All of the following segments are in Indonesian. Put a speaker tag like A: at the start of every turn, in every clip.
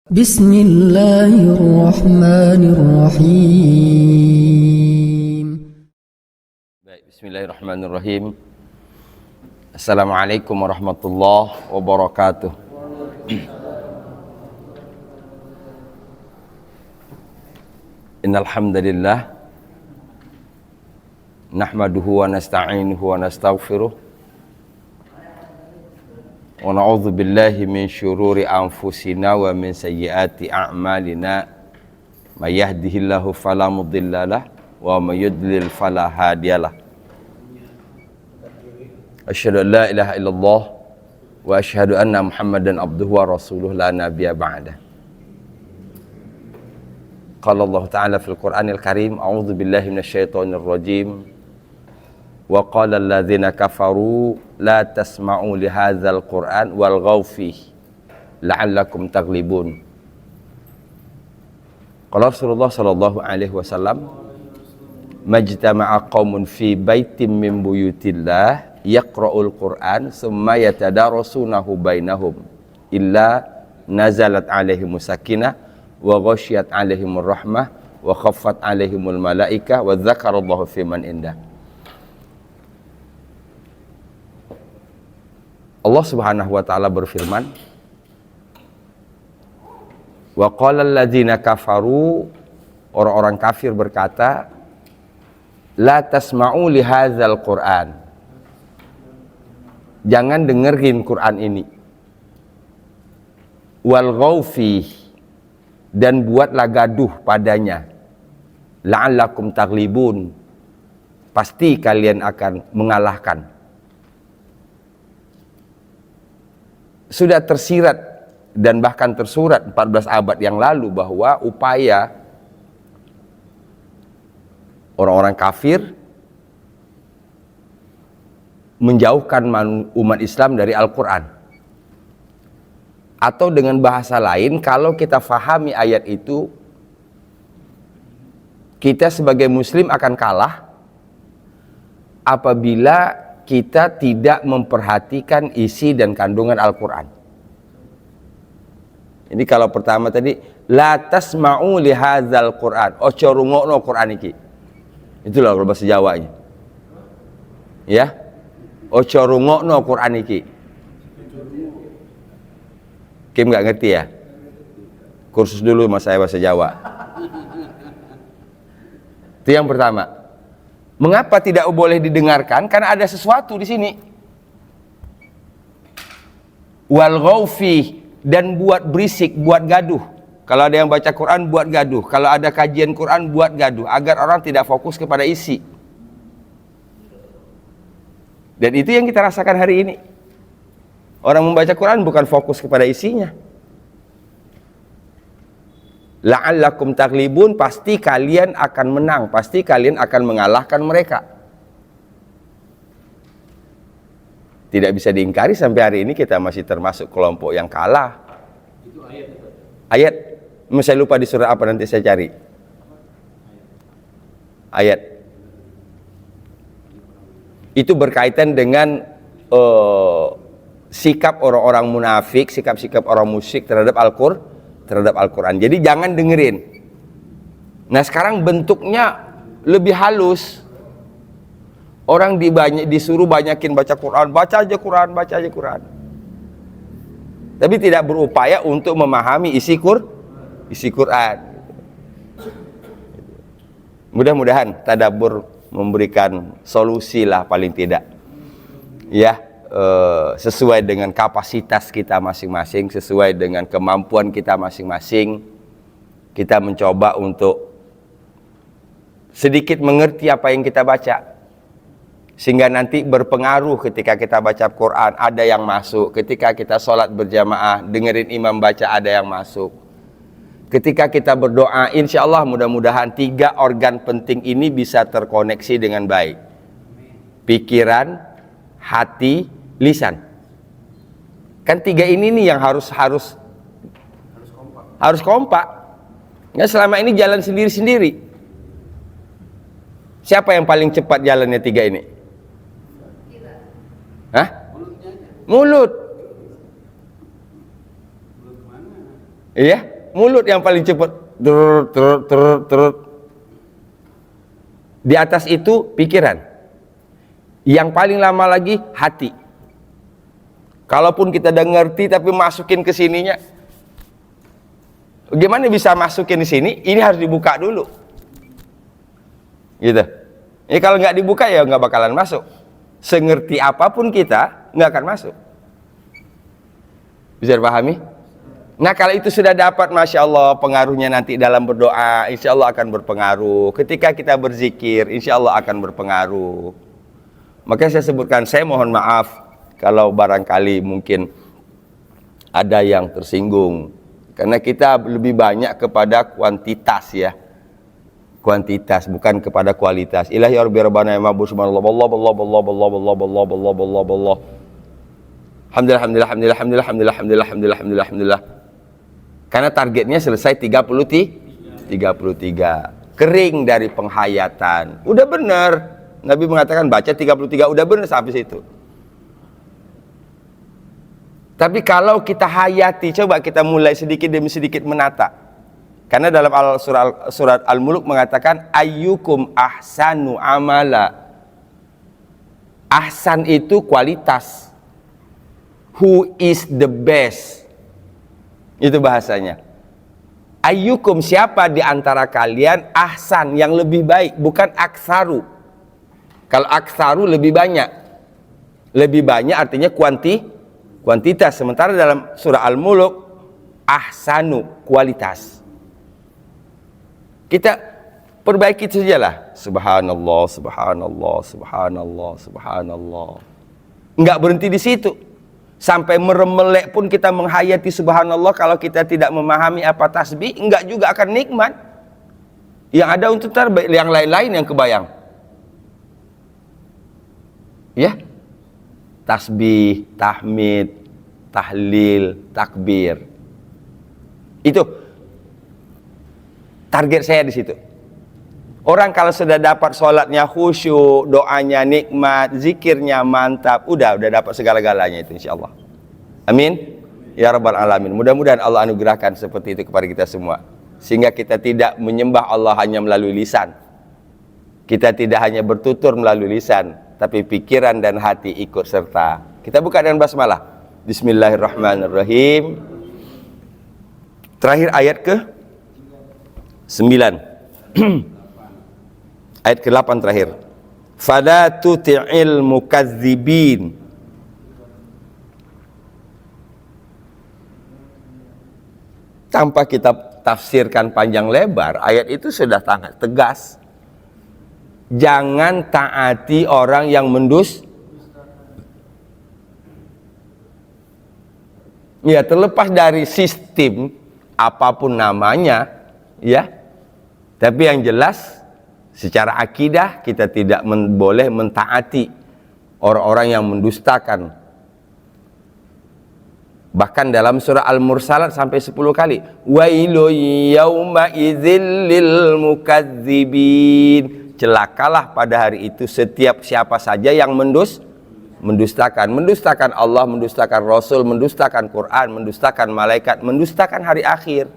A: Bismillahirrahmanirrahim.
B: Baik, bismillahirrahmanirrahim. Assalamualaikum warahmatullahi wabarakatuh. Innal hamdalillah nahmaduhu wa nasta'inuhu wa nastaghfiruh wa na'udzu billahi min syururi anfusina wa min sayyiati a'malina may yahdihillahu fala mudhillalah wa may yudlil fala hadiyalah. Asyhadu an la ilaha illallah wa asyhadu anna Muhammadan abduhu wa rasuluh la nabiyya ba'da. Qala Allah Ta'ala fil Qur'anil Karim, a'udzu billahi minasyaitonir rajim. Wa qala alladzina kafaru la tasma'u li hadzal Qur'an walghaw fihi la'allakum taghlibun. Qala Rasulullah sallallahu alaihi wasallam, majtama'a qaumun fi baitin min buyutillah yaqra'ul Qur'an summa yatadarasunahu bainahum illa nazalat alaihimus sakinah wa ghasyiyat alaihimur rahmah wa khaffat alaihimul malaikah wa dzakarallahu fi man indah. Allah Subhanahu wa taala berfirman, wa qala alladzina kafaru, orang-orang kafir berkata, la tasma'u li hadzal Qur'an, jangan dengerin Quran ini, wal ghawfi, dan buatlah gaduh padanya, la'allakum taghlibun, pasti kalian akan mengalahkan. Sudah tersirat dan bahkan tersurat 14 abad yang lalu bahwa upaya orang-orang kafir menjauhkan umat Islam dari Al-Quran. Atau dengan bahasa lain, kalau kita fahami ayat itu, kita sebagai muslim akan kalah apabila kita tidak memperhatikan isi dan kandungan Al-Quran. Jadi kalau pertama tadi, la tasma'u li hadzal Qur'an, ojo rungokno Qur'an iki. Itulah kalau bahasa Jawanya. Ya, ojo rungokno Qur'an iki. Kim nggak ngerti ya? Kursus dulu mas saya bahasa Jawa. Itu yang pertama. Mengapa tidak boleh didengarkan? Karena ada sesuatu di sini. Wal ghawfi, dan buat berisik, buat gaduh. Kalau ada yang baca Quran, buat gaduh. Kalau ada kajian Quran, buat gaduh, agar orang tidak fokus kepada isi. Dan itu yang kita rasakan hari ini. Orang membaca Quran bukan fokus kepada isinya. La'allakum taghlibun, pasti kalian akan menang, pasti kalian akan mengalahkan mereka. Tidak bisa diingkari sampai hari ini kita masih termasuk kelompok yang kalah. Itu ayat. Saya lupa di surah apa, nanti saya cari. Ayat. Itu berkaitan dengan sikap orang-orang munafik, sikap-sikap orang musyrik terhadap Al-Quran. Jadi jangan dengerin. Nah sekarang bentuknya lebih halus. Orang disuruh banyakin baca Quran, baca aja Quran. Tapi tidak berupaya untuk memahami isi Quran. Mudah-mudahan tadabbur memberikan solusi lah paling tidak. Ya. Sesuai dengan kapasitas kita masing-masing, sesuai dengan kemampuan kita masing-masing, kita mencoba untuk sedikit mengerti apa yang kita baca, sehingga nanti berpengaruh ketika kita baca Quran, ada yang masuk. Ketika kita sholat berjamaah, dengerin imam baca, ada yang masuk. Ketika kita berdoa, insya Allah mudah-mudahan 3 organ penting ini bisa terkoneksi dengan baik: pikiran, hati, lisan. Kan 3 ini nih yang harus kompak. Nggak selama ini jalan sendiri-sendiri. Siapa yang paling cepat jalannya 3 ini? Hah? Mulut. Iya. mulut yang paling cepat. Di atas itu pikiran. Yang paling lama lagi hati. Kalaupun kita udah ngerti tapi masukin ke sininya, gimana bisa masukin di sini? Ini harus dibuka dulu. Gitu. Ini kalau nggak dibuka ya nggak bakalan masuk. Sengerti apapun kita nggak akan masuk. Bisa dipahami? Nah kalau itu sudah dapat, Masya Allah, pengaruhnya nanti dalam berdoa, insya Allah akan berpengaruh. Ketika kita berzikir, insya Allah akan berpengaruh. Makanya saya sebutkan, saya mohon maaf kalau barangkali mungkin ada yang tersinggung. Karena kita lebih banyak kepada kuantitas ya. Kuantitas, bukan kepada kualitas. Ilahi Rabbi Rabbana ya ma'bud subhanallah, Allah, Allah, Allah, Allah, Allah, Allah, Allah, Allah, Allah. Alhamdulillah, alhamdulillah, alhamdulillah, alhamdulillah, alhamdulillah, alhamdulillah, alhamdulillah, alhamdulillah. Karena targetnya selesai 33. Kering dari penghayatan. Udah benar. Nabi mengatakan baca 33, udah benar sampai situ. Tapi kalau kita hayati, coba kita mulai sedikit demi sedikit menata. Karena dalam surat Al-Mulk mengatakan ayyukum ahsanu amala. Ahsan itu kualitas. Who is the best? Itu bahasanya. Ayyukum, siapa di antara kalian ahsan, yang lebih baik, bukan aksaru. Kalau aksaru lebih banyak. Lebih banyak artinya kuantitas. Sementara dalam surah Al-Mulk ahsanu, kualitas. Kita perbaiki sajalah. Subhanallah, subhanallah, subhanallah, subhanallah. Enggak berhenti di situ. Sampai meremelek pun kita menghayati subhanallah. Kalau kita tidak memahami apa tasbih, enggak juga akan nikmat. Yang ada untuk yang lain-lain yang kebayang. Ya, tasbih, tahmid, tahlil, takbir. Itu target saya di situ. Orang kalau sudah dapat sholatnya khusyuk, doanya nikmat, zikirnya mantap, udah dapat segala-galanya itu insya Allah. Amin. Ya Rabbal Alamin. Mudah-mudahan Allah anugerahkan seperti itu kepada kita semua. Sehingga kita tidak menyembah Allah hanya melalui lisan. Kita tidak hanya bertutur melalui lisan, tapi pikiran dan hati ikut serta. Kita buka dengan basmalah. Bismillahirrahmanirrahim. Terakhir ayat ke 9. Ayat ke-8 terakhir. Fala tuti'il mukazzibin. Tanpa kita tafsirkan panjang lebar, ayat itu sudah sangat tegas. Jangan taati orang yang ya, terlepas dari sistem apapun namanya, ya. Tapi yang jelas secara akidah kita tidak boleh mentaati orang-orang yang mendustakan. Bahkan dalam surah Al-Mursalat sampai 10 kali. Wailun yauma idzil lil mukazzibin. Celakalah pada hari itu setiap siapa saja yang mendustakan. Mendustakan Allah, mendustakan Rasul, mendustakan Quran, mendustakan malaikat, mendustakan hari akhir.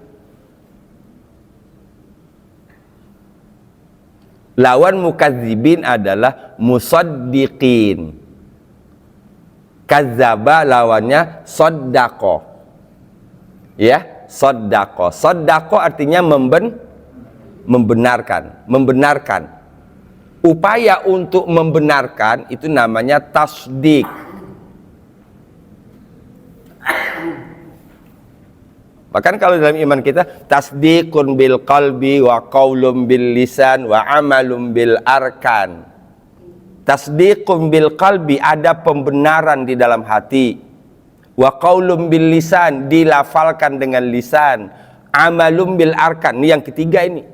B: Lawan mukadzibin adalah musaddiqin. Kazzaba lawannya soddaqo. Ya, soddaqo. Soddaqo artinya membenarkan. Upaya untuk membenarkan itu namanya tasdik. Bahkan kalau dalam iman kita tasdiqun bil qalbi wa qaulun bil lisan wa amalun bil arkan. Tasdiqun bil qalbi, ada pembenaran di dalam hati. Wa qaulun bil lisan, dilafalkan dengan lisan. Amalun bil arkan, ini yang ketiga ini.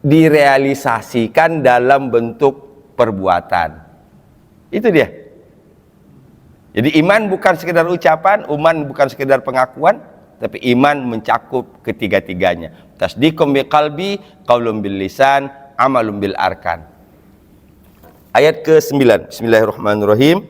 B: Direalisasikan dalam bentuk perbuatan. Itu dia. Jadi iman bukan sekedar ucapan, iman bukan sekedar pengakuan, tapi iman mencakup ketiga-tiganya. Tasdiqum bil qalbi, qaulun bil lisan, amalun bil arkan. Ayat ke-9. Bismillahirrahmanirrahim.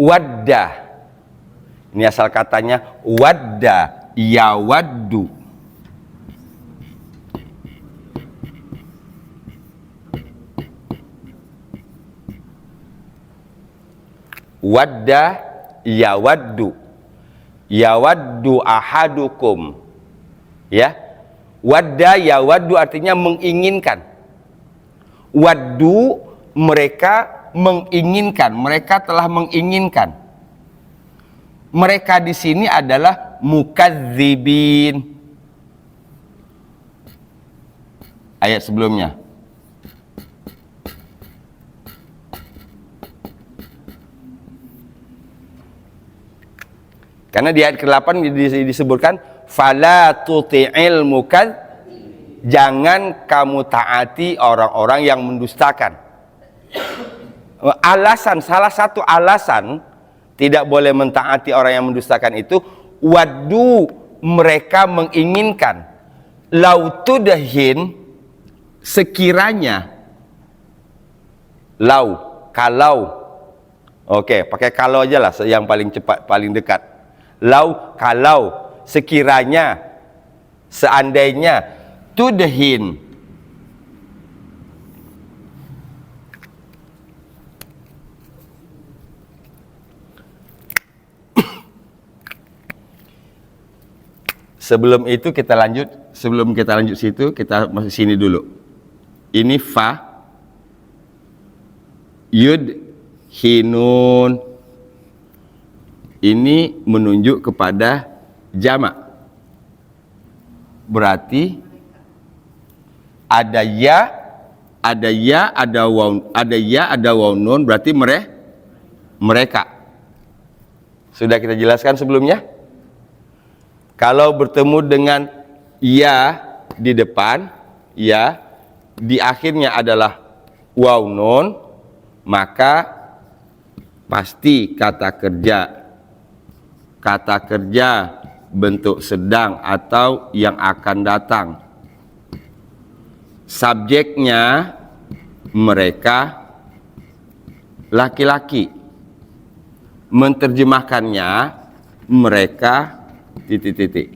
B: Wadda. Ini asal katanya wadda, yawaddu. Wadda, yawaddu. Yawaddu ahadukum. Ya. Wadda, yawaddu artinya menginginkan. Waddu, mereka menginginkan, mereka telah menginginkan. Mereka di sini adalah mukadzibin. Ayat sebelumnya. Karena di ayat ke-8 disebutkan fala tuti'il mukadzibin. Jangan kamu taati orang-orang yang mendustakan. Alasan, salah satu alasan tidak boleh mentaati orang yang mendustakan itu, waddu, mereka menginginkan. Lau tudahin, sekiranya. Lau, kalau. Oke, pakai kalau aja lah yang paling cepat, paling dekat. Lau, kalau, sekiranya, seandainya, tudahin. Sebelum itu kita lanjut, sebelum kita lanjut situ, kita masuk sini dulu. Ini fa, yud, hinun. Ini menunjuk kepada jamak. Berarti ada ya, ada ya, ada waw, ada ya, ada waw nun, berarti mereka. Sudah kita jelaskan sebelumnya. Kalau bertemu dengan ya di depan, ya di akhirnya adalah waw nun, maka pasti kata kerja bentuk sedang atau yang akan datang. Subjeknya mereka laki-laki. Menterjemahkannya mereka titik-titik.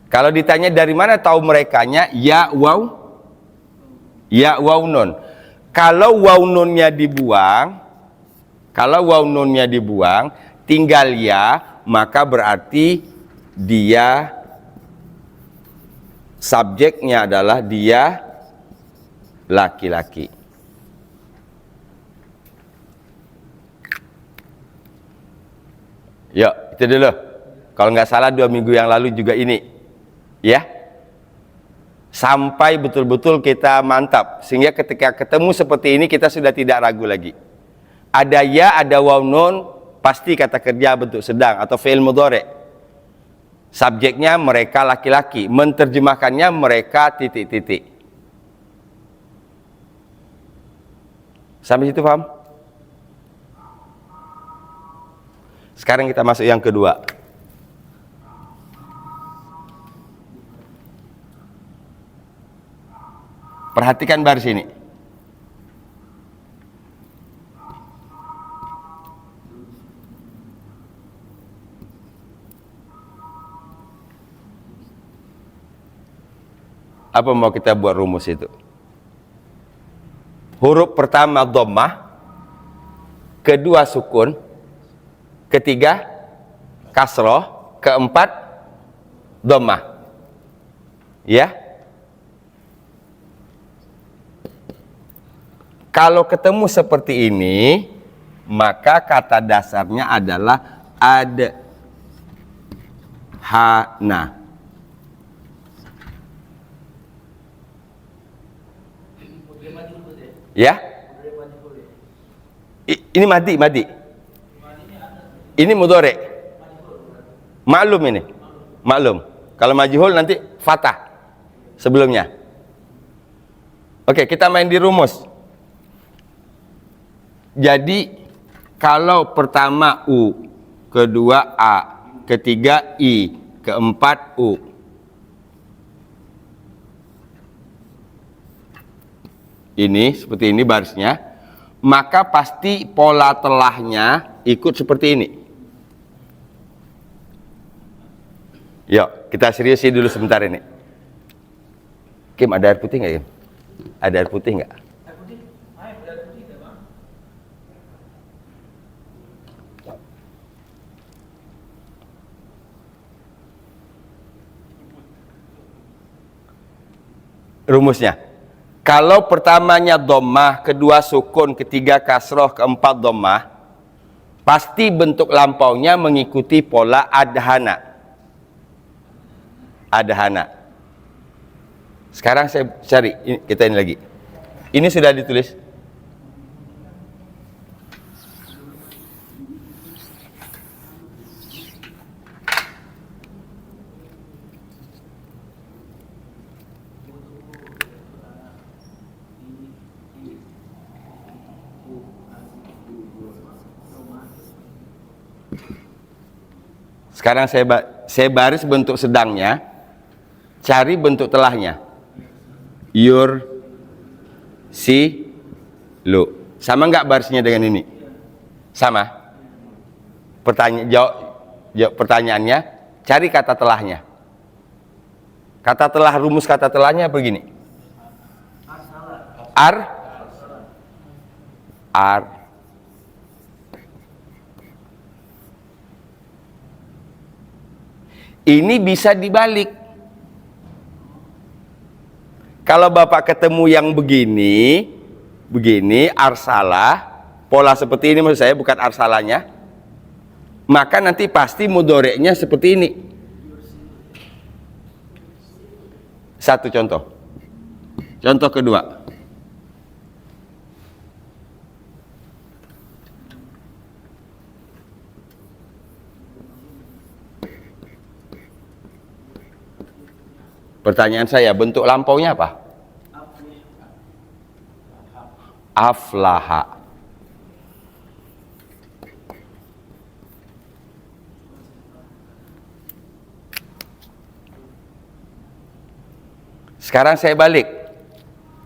B: Kalau ditanya dari mana tahu merekanya, ya waw, ya waw nun. Kalau waw nunnya dibuang, tinggal ya, maka berarti dia, subjeknya adalah dia laki-laki. Yuk, itu dulu. Kalau nggak salah 2 minggu yang lalu juga ini, ya. Sampai betul-betul kita mantap, sehingga ketika ketemu seperti ini kita sudah tidak ragu lagi. Ada ya, ada waw nun, pasti kata kerja bentuk sedang atau fi'il mudhari'. Subjeknya mereka laki-laki, menterjemahkannya mereka titik-titik. Sampai situ paham? Sekarang kita masuk yang kedua. Perhatikan baris ini. Apa mau kita buat rumus itu? Huruf pertama dhammah, kedua sukun, ketiga kasroh, keempat dhammah. Ya. Kalau ketemu seperti ini, maka kata dasarnya adalah adhana. Ya. Ini madi. Ini mudhari. Maklum ini. Maklum. Kalau majhul nanti fathah sebelumnya. Oke, kita main di rumus. Jadi kalau pertama U, kedua A, ketiga I, keempat U. ini seperti ini barisnya, maka pasti pola telahnya ikut seperti ini. Yuk, kita seriusin dulu sebentar ini. Kim, ada air putih nggak, Kim? Ada air putih nggak?
A: Air putih? Air putih, Bang.
B: Rumusnya, kalau pertamanya dhammah, kedua sukun, ketiga kasroh, keempat dhammah, pasti bentuk lampaunya mengikuti pola adhana. Adhana. Sekarang saya cari, kita ini lagi. Ini sudah ditulis. Sekarang saya baris bentuk sedangnya, cari bentuk telahnya. Yur, si, lu. Sama nggak barisnya dengan ini? Sama. Jawab pertanyaannya, cari kata telahnya. Kata telah, rumus kata telahnya begini. Ar. Ini bisa dibalik. Kalau Bapak ketemu yang begini, arsalah, pola seperti ini maksud saya, bukan arsalahnya, maka nanti pasti mudoreknya seperti ini. Satu contoh. Contoh kedua. Pertanyaan saya, bentuk lampaunya apa? Aflaha. Sekarang saya balik.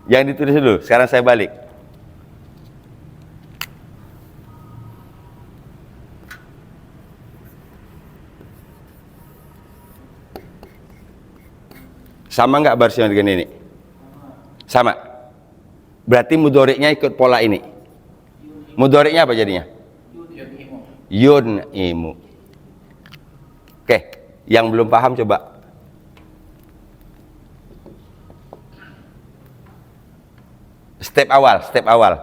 B: Yang ditulis dulu, sekarang saya balik. Sama nggak barisnya dengan ini? Sama. Berarti mudoriknya ikut pola ini. Mudoriknya apa jadinya? Yun'imu. Oke, yang belum paham coba. Step awal.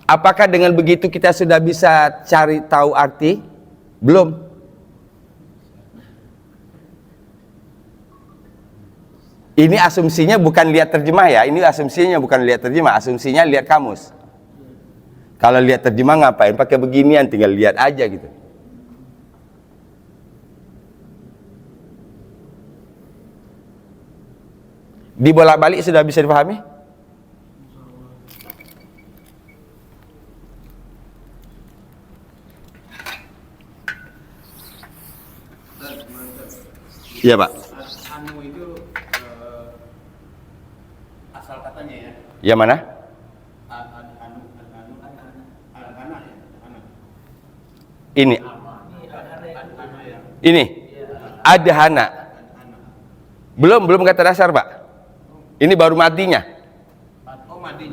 B: Apakah dengan begitu kita sudah bisa cari tahu arti? Belum. Ini asumsinya bukan lihat terjemah ya, ini asumsinya bukan lihat terjemah, asumsinya lihat kamus. Kalau lihat terjemah ngapain pakai beginian, tinggal lihat aja gitu. Dibolak-balik sudah bisa dipahami? Iya, Pak.
A: Anu itu asal katanya ya.
B: Yang mana? Ini. Ini. Adhana. Belum kata dasar, Pak. Ini baru madinya.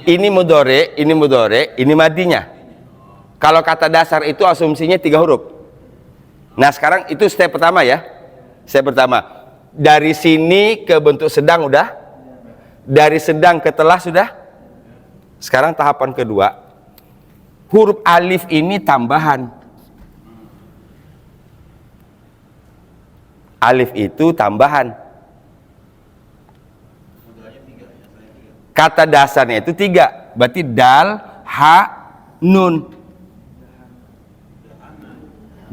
B: Ini mudore, ini madinya. Kalau kata dasar itu asumsinya 3 huruf. Nah, sekarang itu step pertama ya. Step pertama. Dari sini ke bentuk sedang udah. Dari sedang ke telah sudah. Sekarang tahapan kedua. Huruf alif ini tambahan. Alif itu tambahan. Kata dasarnya itu 3. Berarti dal, ha, nun.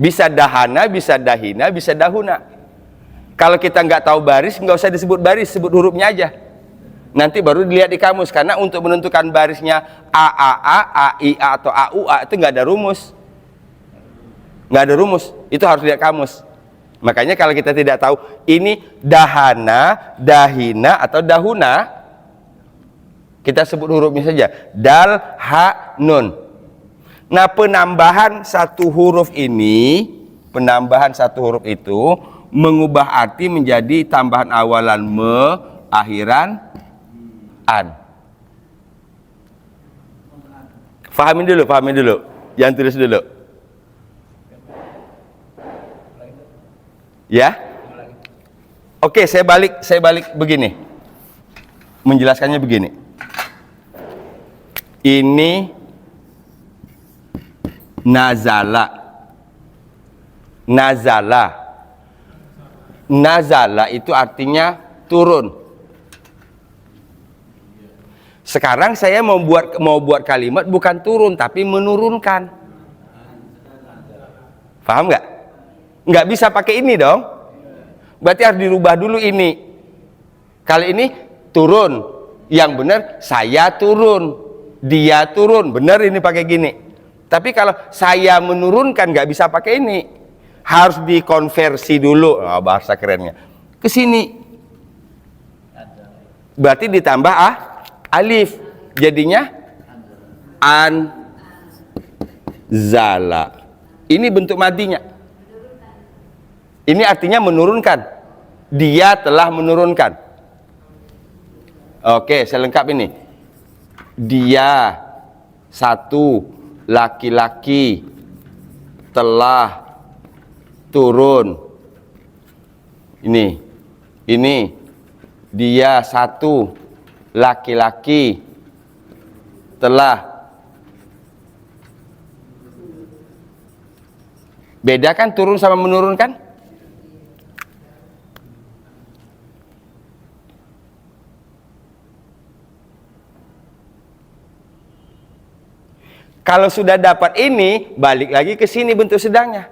B: Bisa dahana, bisa dahina, bisa dahuna. Kalau kita nggak tahu baris, nggak usah disebut baris, sebut hurufnya aja. Nanti baru dilihat di kamus. Karena untuk menentukan barisnya a, i, a atau a, u, a itu nggak ada rumus. Nggak ada rumus. Itu harus lihat kamus. Makanya kalau kita tidak tahu ini dahana, dahina atau dahuna, Kita sebut hurufnya saja. Dal, ha, nun. Nah, penambahan satu huruf ini, penambahan satu huruf itu mengubah arti menjadi tambahan awalan me, akhiran an. Fahamin dulu. Yang tulis dulu. Ya? Oke, saya balik begini. Menjelaskannya begini. Ini nazala. Nazala itu artinya turun. Sekarang saya mau buat kalimat bukan turun tapi menurunkan. Paham nggak? Nggak bisa pakai ini dong. Berarti harus dirubah dulu ini. Kali ini turun. Yang benar saya turun. Dia turun. Benar ini pakai gini. Tapi kalau saya menurunkan nggak bisa pakai ini. Harus dikonversi dulu. Oh, bahasa kerennya. Ke sini. Berarti ditambah alif. Jadinya anzala. Ini bentuk madinya. Ini artinya menurunkan. Dia telah menurunkan. Oke, saya lengkap ini. Dia satu laki-laki telah turun. Ini dia satu laki-laki telah. Beda kan turun sama menurunkan? Kalau sudah dapat ini, balik lagi ke sini bentuk sedangnya.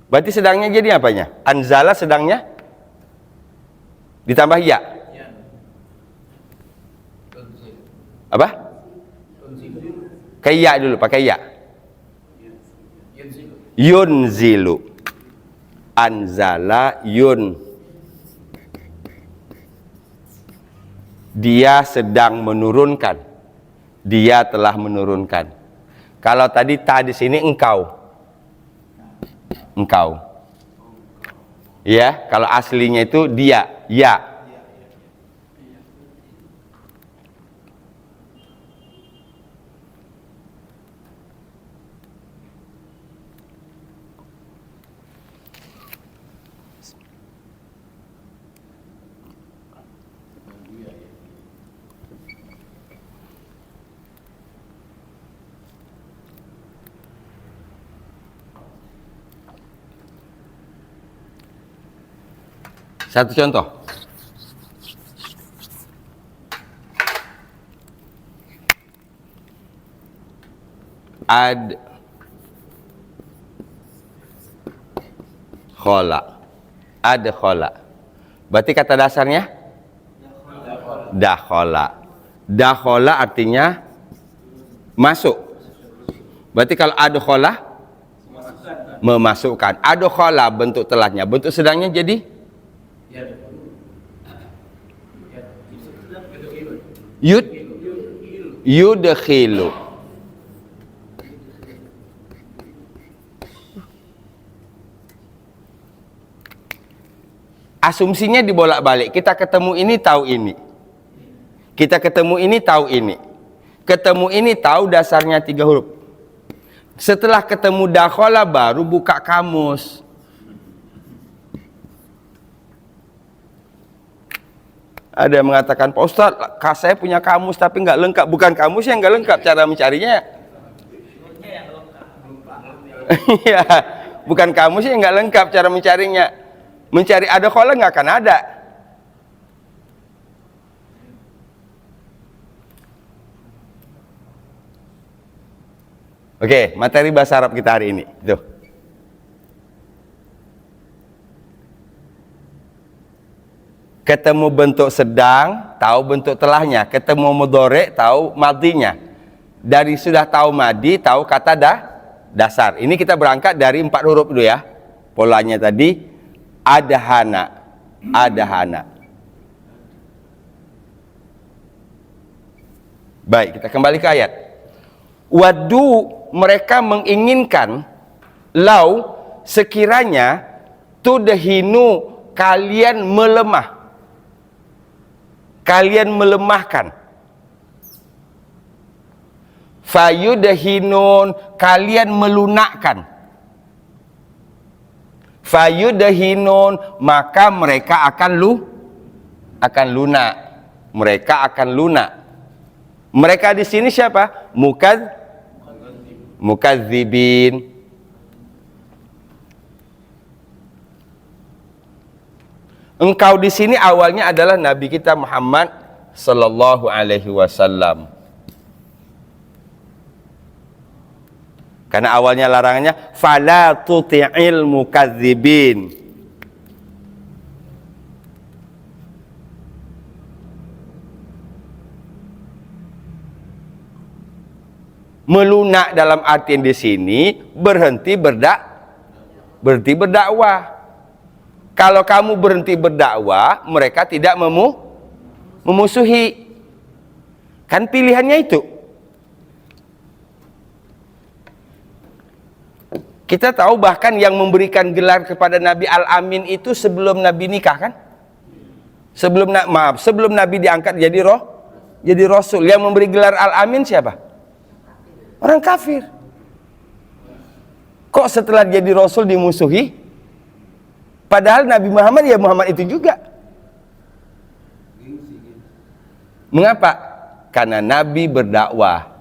B: Berarti sedangnya jadi apanya? Anzala sedangnya ditambah ya. Apa? Kayak ya dulu, pakai ya. Yunzilu. Anzala yun. Dia sedang menurunkan. Dia telah menurunkan. Kalau tadi di sini engkau. Ya, kalau aslinya itu dia, ya. Satu contoh. Adkhala. Berarti kata dasarnya dakhala. Dakhala artinya masuk. Berarti kalau adkhala memasukkan. Adkhala bentuk telahnya, bentuk sedangnya jadi yudkhilu. Asumsinya dibolak-balik. Kita ketemu ini tahu ini. Kita ketemu ini tahu ini. Ketemu ini tahu dasarnya 3 huruf. Setelah ketemu dakhala baru buka kamus. Ada yang mengatakan, Pak Ustadz, saya punya kamus tapi nggak lengkap. Bukan kamus yang nggak lengkap, cara mencarinya. Iya, bukan kamus yang nggak lengkap cara mencarinya. Mencari adkhala nggak akan ada. Oke, materi bahasa Arab kita hari ini. Tuh. Ketemu bentuk sedang, tahu bentuk telahnya. Ketemu mudhari, tahu madinya. Dari sudah tahu madi, tahu kata dasar. Ini kita berangkat dari 4 huruf dulu ya. Polanya tadi adhana. Baik, kita kembali ke ayat. Wadu, mereka menginginkan, lau sekiranya tudhinu, kalian melemah, kalian melemahkan, fayudhinun, kalian melunakkan, fayudhinun, maka mereka akan lunak, mereka akan lunak. Mereka di sini siapa? Mukadzibin. Engkau di sini awalnya adalah Nabi kita Muhammad sallallahu alaihi wasallam. Karena awalnya larangannya fala tuti'il mukadzibin. Melunak dalam artian di sini berhenti berdakwah. Kalau kamu berhenti berdakwah, mereka tidak memusuhi. Kan pilihannya itu. Kita tahu bahkan yang memberikan gelar kepada Nabi Al-Amin itu sebelum Nabi nikah kan? Sebelum Nabi diangkat jadi Rasul. Yang memberi gelar Al-Amin siapa? Orang kafir. Kok setelah jadi Rasul dimusuhi? Padahal Nabi Muhammad ya Muhammad itu juga. Mengapa? Karena Nabi berdakwah.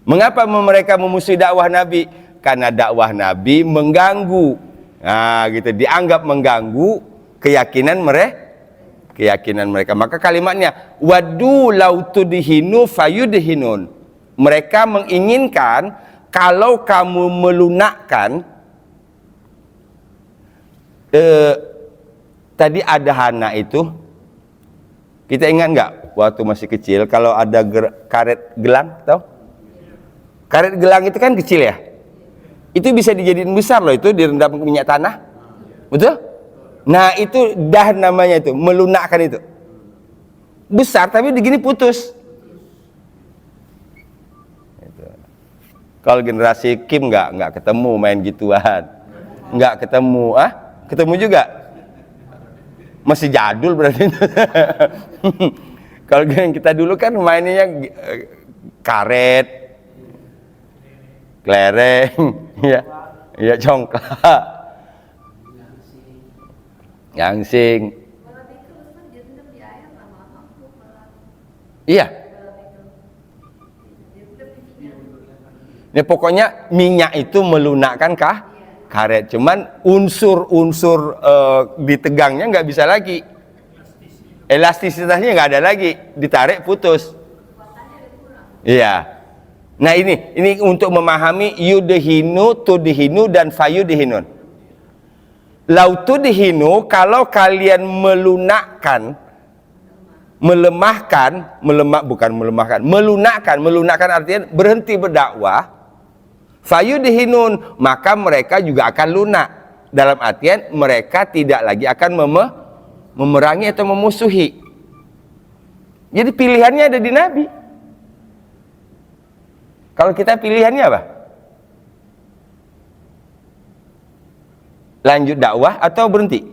B: Mengapa mereka memusuhi dakwah Nabi? Karena dakwah Nabi mengganggu. Nah, gitu, dianggap mengganggu keyakinan mereka. Maka kalimatnya wadu lau tudhinu fayudhinun. Mereka menginginkan kalau kamu melunakkan. Tadi ada Hana itu, kita ingat nggak waktu masih kecil kalau ada karet gelang, tahu? Karet gelang itu kan kecil ya. Itu bisa dijadiin besar loh, itu direndam minyak tanah. Betul? Nah itu dah namanya itu, melunakkan itu. Besar tapi begini putus. Kalau generasi Kim nggak ketemu main gituan. Nggak ketemu, ketemu juga. Masih jadul berarti. Kalau yang kita dulu kan mainnya karet, kelereng, ya congklak, gangsing. Iya. Ini pokoknya minyak itu melunakkan karet. Cuman unsur-unsur ditegangnya nggak bisa lagi. Elastisitasnya nggak ada lagi. Ditarik putus. Iya. Nah ini untuk memahami yudhinu, tudhinu dan fayudhinun. Lau tudhinu, kalau kalian melunakkan, melunakkan artinya berhenti berdakwah. Fayudhinun, maka mereka juga akan lunak. Dalam artian mereka tidak lagi akan memerangi atau memusuhi. Jadi pilihannya ada di Nabi. Kalau kita pilihannya apa? Lanjut dakwah atau berhenti?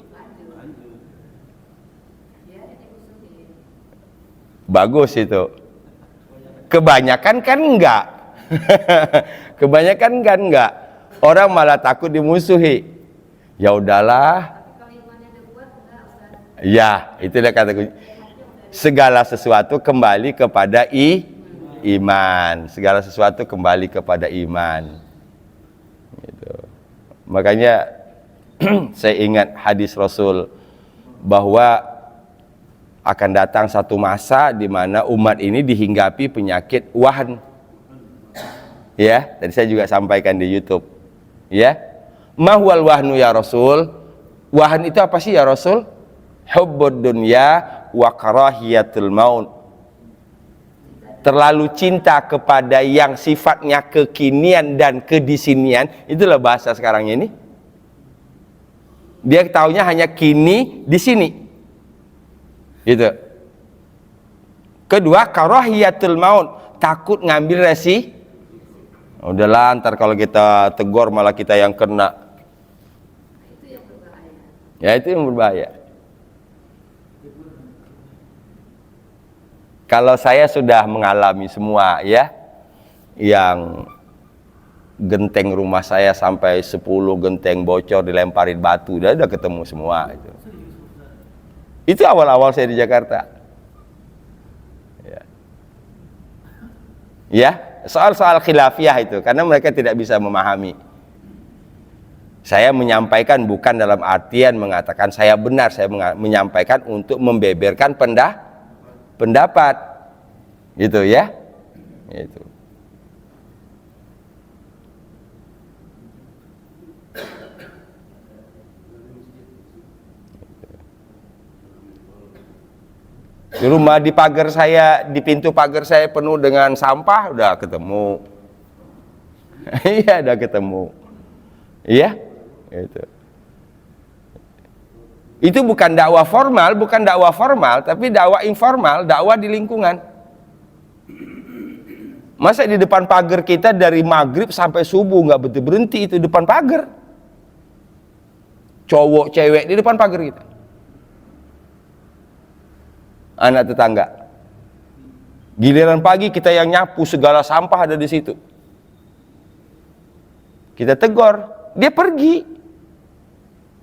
B: Bagus itu. Kebanyakan kan enggak. Kebanyakan kan enggak. Orang malah takut dimusuhi. Ya udahlah. Ya, itu dia kata kunci. Segala sesuatu kembali kepada iman. Segala sesuatu kembali kepada iman. Gitu. Makanya saya ingat hadis Rasul bahwa akan datang satu masa di mana umat ini dihinggapi penyakit wahan. Ya, tadi saya juga sampaikan di YouTube. Ya. Mahwal wahnu ya Rasul? Wahan itu apa sih ya Rasul? Hubbud dunya wa karahiyatul maut. Terlalu cinta kepada yang sifatnya kekinian dan kedisinian, itulah bahasa sekarang ini. Dia taunya hanya kini di sini. Gitu. Kedua, karahiyatul maut, takut ngambil resi. Udahlah, ntar kalau kita tegur malah kita yang kena.
C: Itu yang berbahaya.
B: Ya, itu yang berbahaya. Kalau saya sudah mengalami semua ya, yang genteng rumah saya sampai 10 genteng bocor dilemparin batu, udah ketemu semua itu. Itu awal-awal saya di Jakarta. Ya, soal-soal khilafiyah itu, karena mereka tidak bisa memahami. Saya menyampaikan bukan dalam artian mengatakan saya benar, saya menyampaikan untuk membeberkan pendapat, gitu ya, itu. Di rumah, di pagar saya, di pintu pagar saya penuh dengan sampah, udah ketemu. Iya, udah ketemu. Iya, itu. Itu bukan dakwah formal, tapi dakwah informal, dakwah di lingkungan. Masa di depan pagar kita dari maghrib sampai subuh nggak berhenti itu depan pagar. Cowok, cewek di depan pagar kita. Anak tetangga. Giliran pagi kita yang nyapu, segala sampah ada di situ. Kita tegur, dia pergi.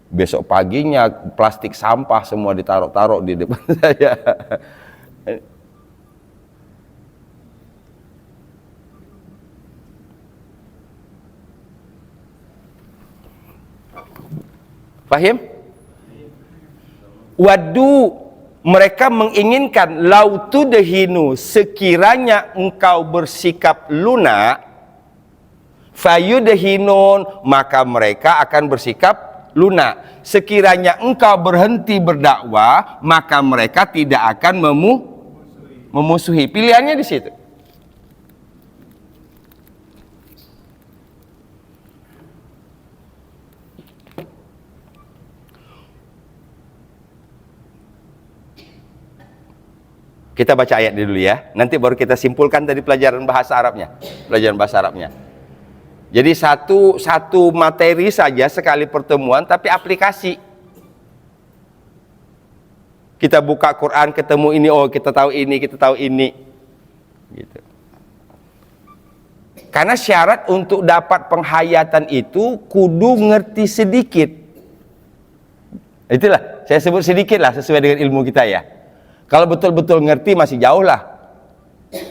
B: Besok paginya plastik sampah semua ditaruh-taruh di depan saya. Fahim? Wadu, mereka menginginkan lautudhinu, sekiranya engkau bersikap lunak, fayudhinun, maka mereka akan bersikap lunak. Sekiranya engkau berhenti berdakwah, maka mereka tidak akan memusuhi. Pilihannya di situ. Kita baca ayat dulu ya. Nanti baru kita simpulkan dari pelajaran bahasa Arabnya. Jadi satu materi saja sekali pertemuan, tapi aplikasi. Kita buka Quran, ketemu ini, oh kita tahu ini. Gitu. Karena syarat untuk dapat penghayatan itu kudu ngerti sedikit. Itulah, saya sebut sedikit lah sesuai dengan ilmu kita ya. Kalau betul-betul ngerti masih jauh lah.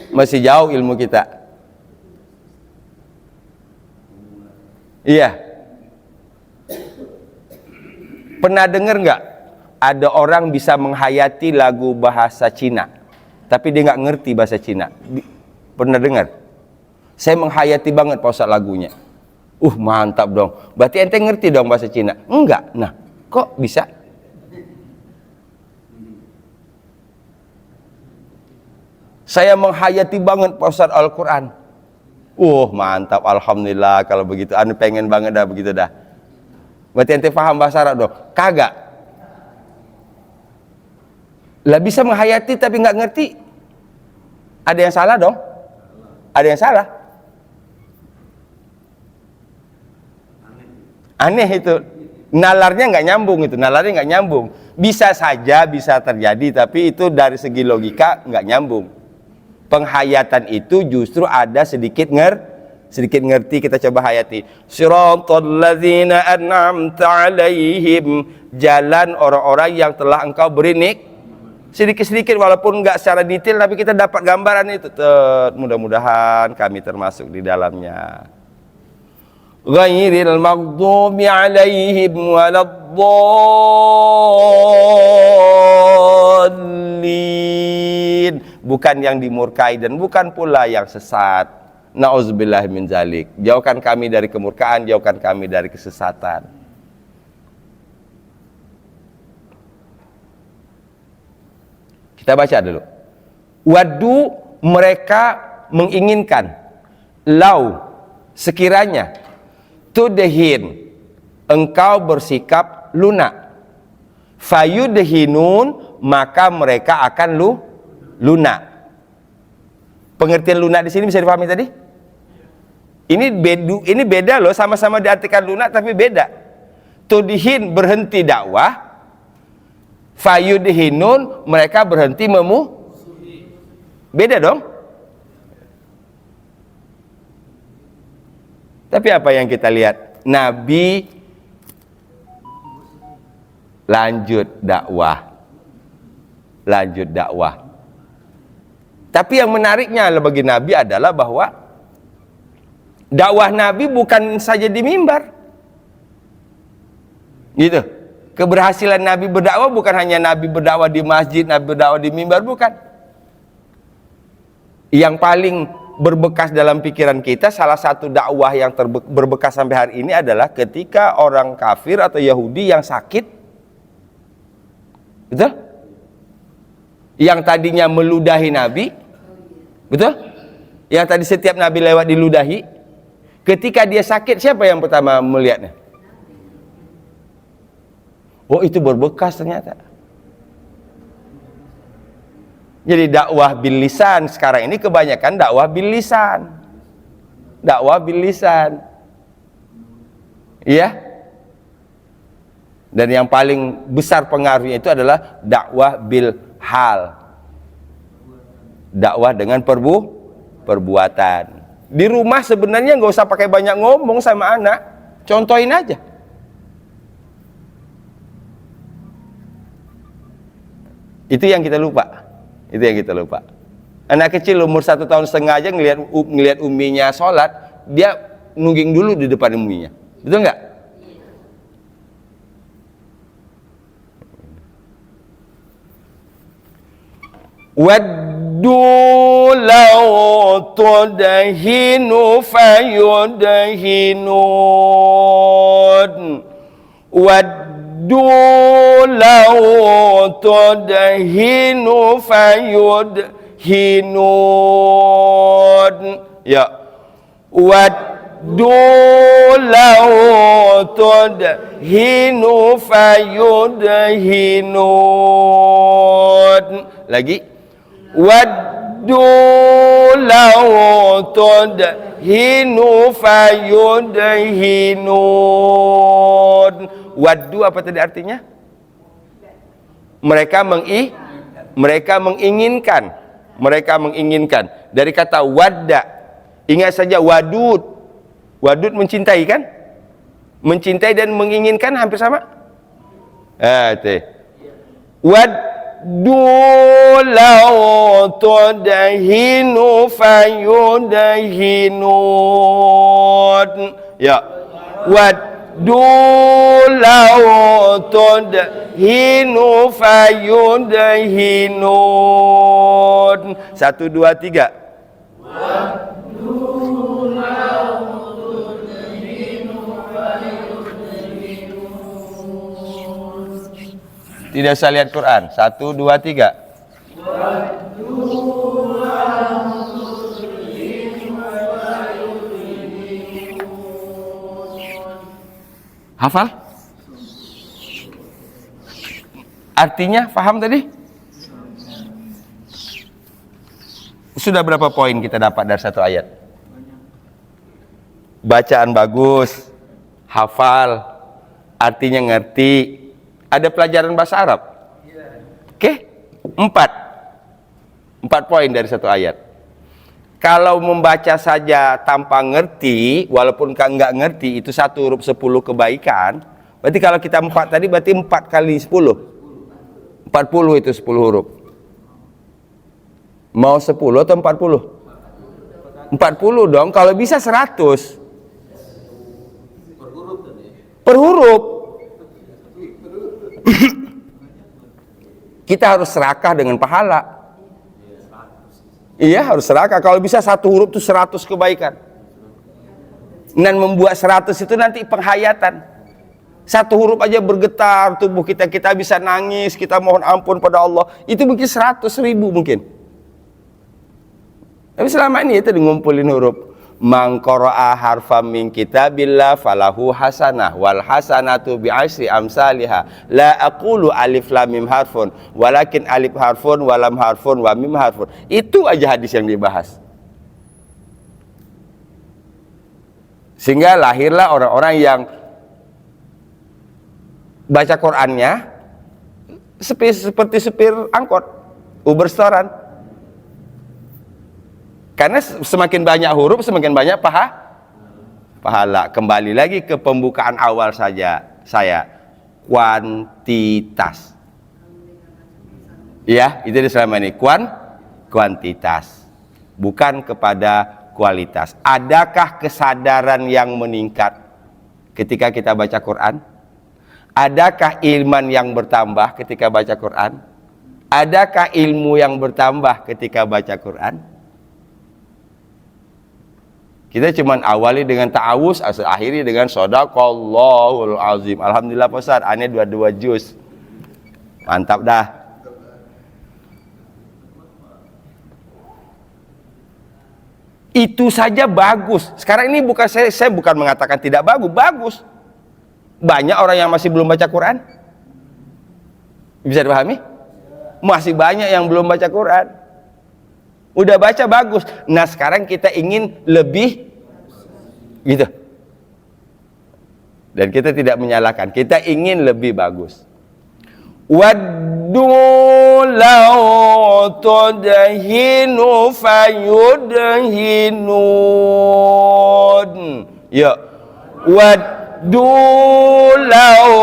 B: Masih jauh ilmu kita. Iya. Pernah dengar nggak ada orang bisa menghayati lagu bahasa Cina, tapi dia nggak ngerti bahasa Cina? Pernah dengar? Saya menghayati banget Pak Ustaz lagunya. Mantap dong. Berarti ente ngerti dong bahasa Cina? Enggak. Nah, kok bisa? Saya menghayati banget Pak Ustaz Al-Quran. Mantap, alhamdulillah kalau begitu. Anu pengen banget dah begitu dah. Berarti ente paham bahasa Arab dong? Kagak. Lah bisa menghayati tapi nggak ngerti. Ada yang salah dong? Ada yang salah? Aneh itu. Nalarnya nggak nyambung. Bisa saja bisa terjadi, tapi itu dari segi logika nggak nyambung. Penghayatan itu justru ada sedikit ngerti. Kita coba hayati. Siratal ladzina an'amta 'alaihim, jalan orang-orang yang telah engkau beri sedikit-sedikit walaupun enggak secara detail, tapi kita dapat gambaran itu. Mudah-mudahan kami termasuk di dalamnya. Ghairil maghdubi 'alaihim waladdallin, bukan yang dimurkai dan bukan pula yang sesat. Nauzubillah min zalik. Jauhkan kami dari kemurkaan, jauhkan kami dari kesesatan. Kita baca dulu. Wadu, mereka menginginkan, lau, sekiranya tudhin, engkau bersikap lunak, fayudhinun, maka mereka akan lunak. Pengertian lunak di sini bisa dipahami tadi? Ini beda loh, sama-sama diartikan lunak tapi beda. Tudhin berhenti dakwah, fayudhinun mereka berhenti beda dong. Tapi apa yang kita lihat? Nabi lanjut dakwah. Tapi yang menariknya bagi Nabi adalah bahwa dakwah Nabi bukan saja di mimbar. Gitu. Keberhasilan Nabi berdakwah bukan hanya Nabi berdakwah di masjid, Nabi berdakwah di mimbar, bukan. Yang paling berbekas dalam pikiran kita, salah satu dakwah yang berbekas sampai hari ini adalah ketika orang kafir atau Yahudi yang sakit, betul? Yang tadinya meludahi Nabi, betul? Yang tadi setiap Nabi lewat diludahi, ketika dia sakit siapa yang pertama melihatnya? Oh, itu berbekas ternyata. Jadi dakwah bil lisan sekarang ini kebanyakan dakwah bil lisan. Iya. Dan yang paling besar pengaruhnya itu adalah dakwah bil hal. Dakwah dengan perbuatan. Di rumah sebenarnya nggak usah pakai banyak ngomong sama anak, contohin aja. Itu yang kita lupa. Anak kecil umur 1,5 tahun aja ngelihat uminya sholat, dia nungging dulu di depan uminya. Betul nggak? Waddu law tudhinu fayudhinun. Waddu law tudhinu fayudhinun. Ya. Waddu law tudhinu fayudhinun. Lagi. Waddu law tudhinu fayudhinun. Waddu apa tadi artinya? Mereka menginginkan. Dari kata wadda. Ingat saja wadud. Wadud mencintai kan? Mencintai dan menginginkan hampir sama. Waddu law tudhinu fayudhinun. Ya. Waddu law tudhinu fayudhinun. 1, 2, 3. Tidak usah lihat Quran. 1, 2, 3. Hafal? Artinya paham tadi? Sudah berapa poin kita dapat dari satu ayat? Bacaan bagus, hafal, artinya ngerti. Ada pelajaran bahasa Arab. Oke? 4 poin dari satu ayat. Kalau membaca saja tanpa ngerti, walaupun nggak ngerti, itu 1 huruf 10 kebaikan. Berarti kalau kita 4 tadi, berarti 4 kali 10. 40 itu 10 huruf. Mau 10 atau 40? 40 dong, kalau bisa 100. Per huruf. Kita harus serakah dengan pahala. Iya, harus serakah. Kalau bisa 1 huruf itu 100 kebaikan. Dan membuat 100 itu nanti penghayatan. 1 huruf aja bergetar tubuh kita, kita bisa nangis, kita mohon ampun pada Allah. Itu mungkin 100.000 mungkin. Tapi selama ini itu ngumpulin huruf. Man qara'a harfam min kitabillah falahu hasanah wal hasanatu bi'asyri amsalihha. La aqulu alif lam mim harfun walakin alif harfun wa lam harfun wa mim harfun. Itu aja hadis yang dibahas. Sehingga lahirlah orang-orang yang baca Qur'annya seperti supir angkot, Uber restoran. Karena semakin banyak huruf, semakin banyak pahala. Kembali lagi ke pembukaan awal saya, kuantitas. Ya, itu selama ini kuantitas, bukan kepada kualitas. Adakah kesadaran yang meningkat ketika kita baca Quran? Adakah iman yang bertambah ketika baca Quran? Adakah ilmu yang bertambah ketika baca Quran? Kita cuma awali dengan ta'awuz, akhiri dengan shadaqallahul azim. Alhamdulillah Pak Ustaz, aneh 22 juz. Mantap dah. Itu saja bagus. Sekarang ini bukan saya bukan mengatakan tidak bagus, bagus. Banyak orang yang masih belum baca Quran. Bisa dipahami? Masih banyak yang belum baca Quran. Udah baca bagus. Nah, sekarang kita ingin lebih gitu. Dan kita tidak menyalahkan. Kita ingin lebih bagus. Waddu law tudhinu fayudhinun. Ya. Waddu law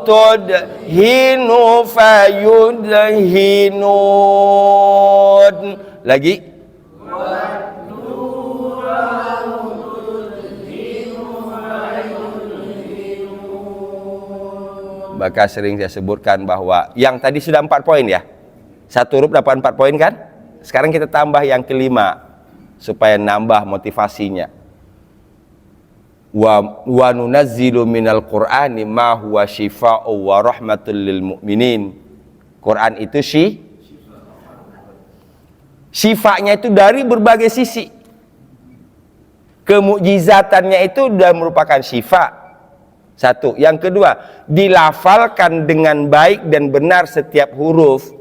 B: tudhinu fayudhinun. Lagi. Maka sering saya sebutkan bahwa yang tadi sudah 4 poin ya. Satu huruf dapat 4 poin kan? Sekarang kita tambah yang kelima supaya nambah motivasinya. Wa nunazzilu minal Qur'ani ma huwa syifaa'u wa rahmatul lil mu'minin. Quran itu sifanya itu dari berbagai sisi. Kemukjizatannya itu sudah merupakan syifa. Satu. Yang kedua, dilafalkan dengan baik dan benar setiap huruf,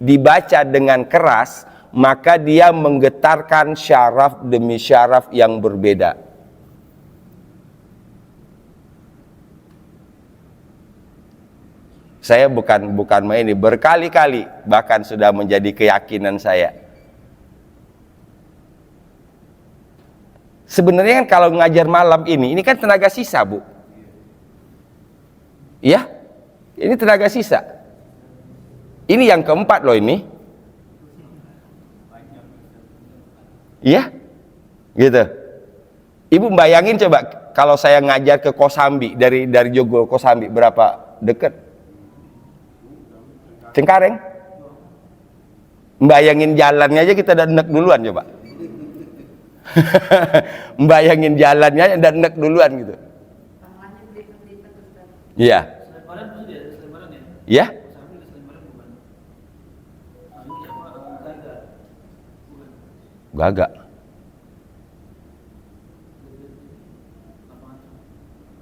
B: dibaca dengan keras, maka dia menggetarkan syaraf demi syaraf yang berbeda. Saya bukan main ini, berkali-kali bahkan sudah menjadi keyakinan saya. Sebenarnya kan kalau ngajar malam ini kan tenaga sisa, Bu. Iya? Ini tenaga sisa. Ini yang keempat loh ini. Iya? Gitu. Ibu bayangin coba kalau saya ngajar ke Kosambi dari Joglo Kosambi berapa deket? Cengkareng. Bayangin jalannya aja kita udah enek duluan coba. Bayangin jalannya dan enek duluan gitu. Iya. Iya. Gagak.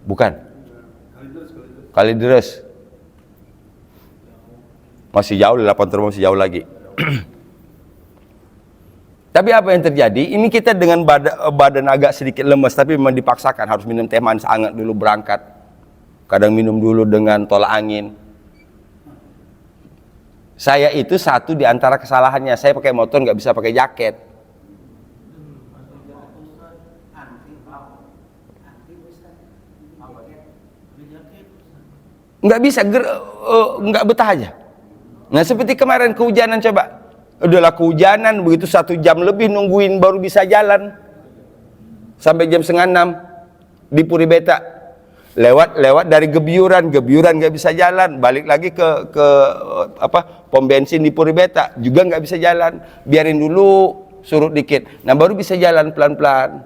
B: Bukan. Kalideres. Masih jauh, 8 tahun masih jauh lagi. Tapi apa yang terjadi? Ini kita dengan badan agak sedikit lemes, tapi memang dipaksakan harus minum teh manis hangat dulu berangkat. Kadang minum dulu dengan tolak angin. Saya itu satu di antara kesalahannya, saya pakai motor nggak bisa pakai jaket. Nggak bisa, nggak betah aja. Nah seperti kemarin kehujanan coba. Udahlah kehujanan, begitu 1 jam lebih nungguin baru bisa jalan. Sampai jam 5:30 di Puri Beta. Lewat dari Gebyuran nggak bisa jalan. Balik lagi ke pom bensin di Puri Beta, juga nggak bisa jalan. Biarin dulu surut dikit. Nah baru bisa jalan pelan-pelan.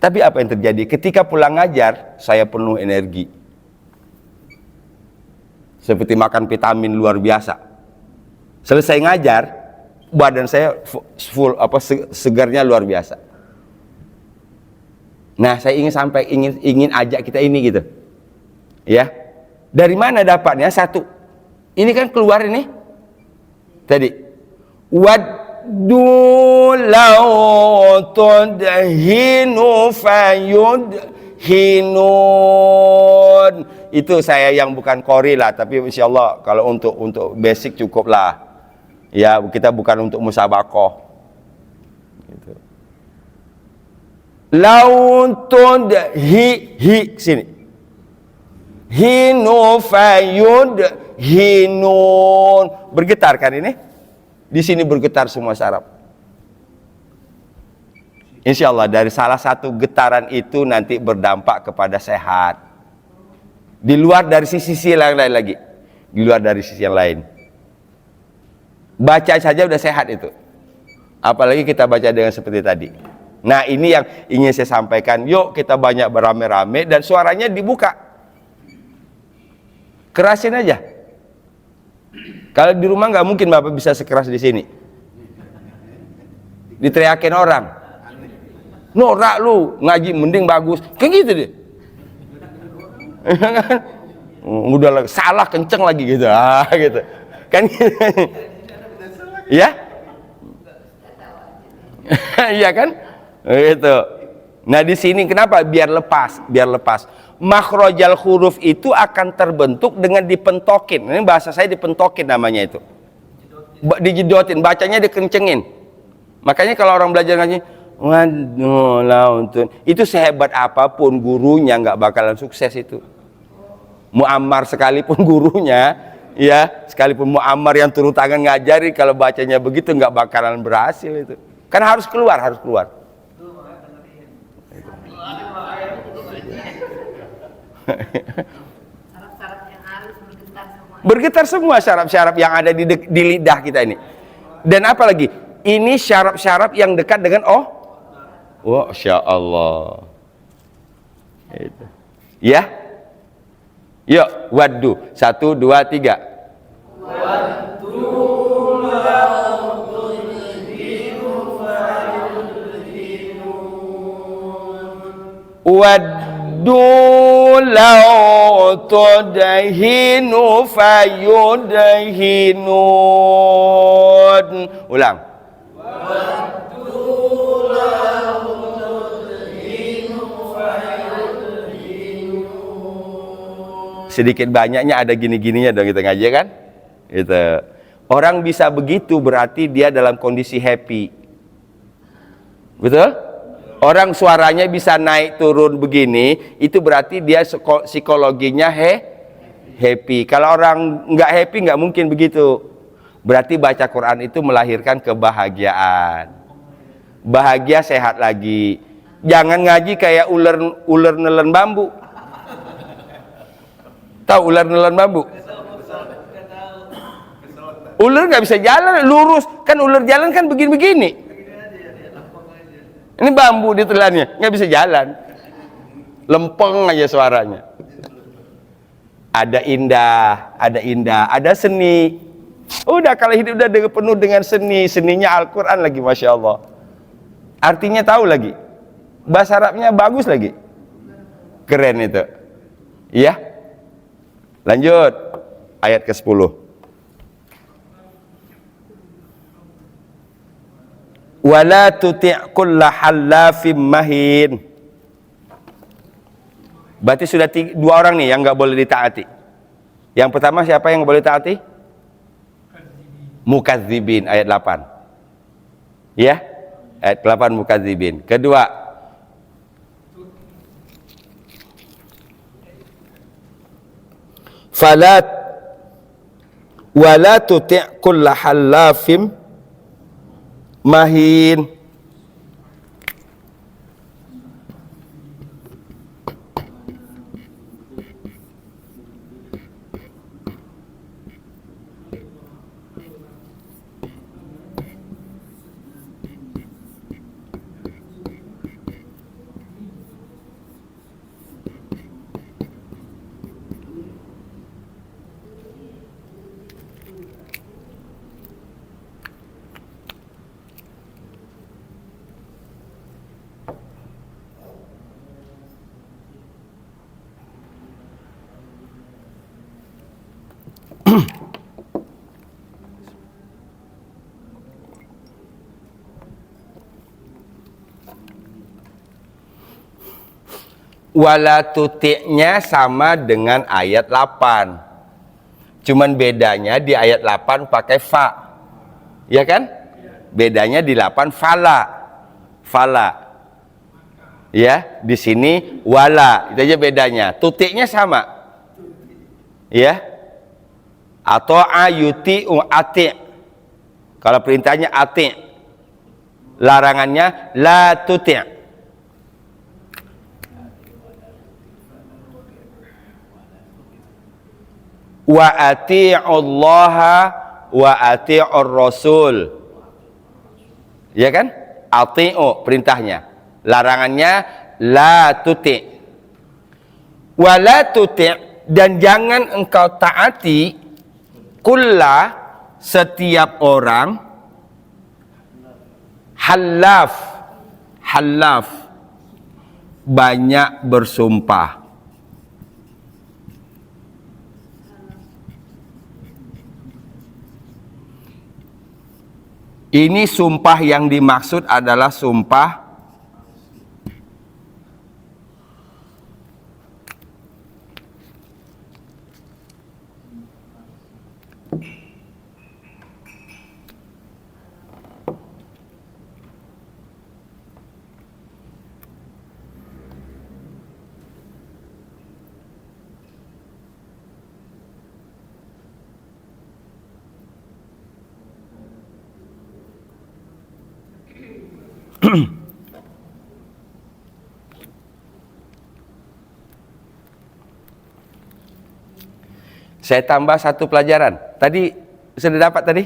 B: Tapi apa yang terjadi? Ketika pulang ngajar, saya penuh energi. Seperti makan vitamin luar biasa. Selesai ngajar, badan saya full segarnya luar biasa. Nah, saya ingin ajak kita ini gitu. Ya. Dari mana dapatnya? Satu. Ini kan keluar ini. Tadi. waddu law tudhinu fayudhinun. Itu saya yang bukan qori lah, tapi insyaallah kalau untuk basic cukup lah. Ya, kita bukan untuk musabaqah. Gitu. Law tudhi sini. Hinu fayudhinun. Bergetar kan ini? Di sini bergetar semua saraf. Insya Allah dari salah satu getaran itu nanti berdampak kepada sehat. Di luar dari sisi yang lain lagi. Di luar dari sisi yang lain. Baca saja udah sehat itu. Apalagi kita baca dengan seperti tadi. Nah ini yang ingin saya sampaikan. Yuk kita banyak beramai-ramai dan suaranya dibuka. Kerasin aja. Kalau di rumah nggak mungkin Bapak bisa sekeras di sini. Diteriakin orang. Norak lu, ngaji mending bagus. Kayak gitu deh. Udah salah kenceng lagi gitu. Gitu. Kan gitu. Ya? Iya kan? Gitu. Nah, di sini kenapa? Biar lepas. Makhrajal huruf itu akan terbentuk dengan dipentokin. Ini bahasa saya dipentokin namanya itu. Dijedotin, bacanya dikencengin. Makanya kalau orang belajar ngaji, waduh launtun, itu sehebat apapun gurunya nggak bakalan sukses itu. Muammar sekalipun gurunya, ya sekalipun Muammar yang turun tangan ngajari, kalau bacanya begitu nggak bakalan berhasil itu. Kan harus keluar.
C: Saraf-saraf yang halus bergetar semua.
B: Bergetar semua syaraf-syaraf yang ada di lidah kita ini. Dan apa lagi? Ini syaraf-syaraf yang dekat dengan Masya Allah. Itu. Ya? Yuk, waddu. 1, 2, 3. Waddu law tudhinu fayudhinun. Ulang. Sedikit banyaknya ada gini-gininya dong kita ngaji kan? Gitu. Orang bisa begitu berarti dia dalam kondisi happy. Betul? Orang suaranya bisa naik turun begini, itu berarti dia psikologinya happy. Kalau orang nggak happy nggak mungkin begitu. Berarti baca Quran itu melahirkan kebahagiaan. Bahagia sehat lagi. Jangan ngaji kayak ular nelen bambu. Tahu ular nelen bambu? Ular nggak bisa jalan lurus, kan ular jalan kan begini-begini. Ini bambu ditelannya, nggak bisa jalan. Lempeng aja suaranya. Ada indah, ada seni. Udah kalau hidup udah penuh dengan seni, seninya Al-Quran lagi, Masya Allah. Artinya tahu lagi. Bahasa Arabnya bagus lagi. Keren itu. Iya. Lanjut. Ayat ke-10. Wala tuti' kulla hallafim mahin. Berarti sudah 2 orang nih yang nggak boleh ditaati. Yang pertama siapa yang boleh taati? Mukadzibin, ayat 8. Ya, ayat 8 mukadzibin. Kedua, wala tuti' kulla hallafim mahin. Wala tuti'nya sama dengan ayat 8. Cuman bedanya di ayat 8 pakai fa. Ya kan? Bedanya di 8 fala. Fala. Ya, di sini wala. Itu aja bedanya. Tuti'nya sama. Ya. Atau ayuti'u ati'. Kalau perintahnya ati'. Larangannya la tuti'. Wa ati'ullaha wa ati'ur rasul. Ya kan? Ati'u perintahnya. Larangannya la tuti'. Wa la tuti' dan jangan engkau taati kulla setiap orang halaf. Halaf banyak bersumpah. Ini sumpah yang dimaksud adalah sumpah saya tambah satu pelajaran. Tadi sudah dapat tadi?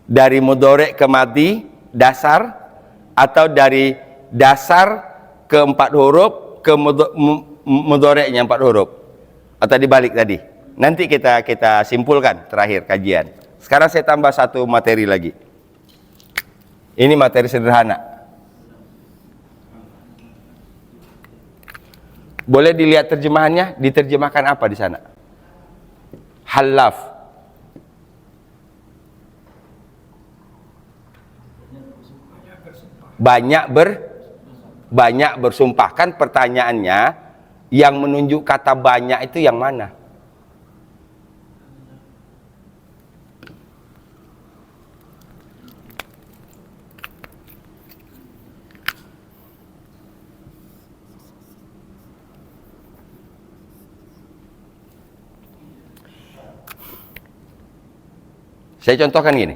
B: Dari mudhari' ke madhi dasar atau dari dasar ke 4 huruf ke mudhari'nya 4 huruf? Atau dibalik tadi? Nanti kita simpulkan terakhir kajian. Sekarang saya tambah satu materi lagi. Ini materi sederhana. Boleh dilihat terjemahannya? Diterjemahkan apa di sana? Halaf. Banyak bersumpah. Kan pertanyaannya, yang menunjuk kata banyak itu yang mana? Saya contohkan gini.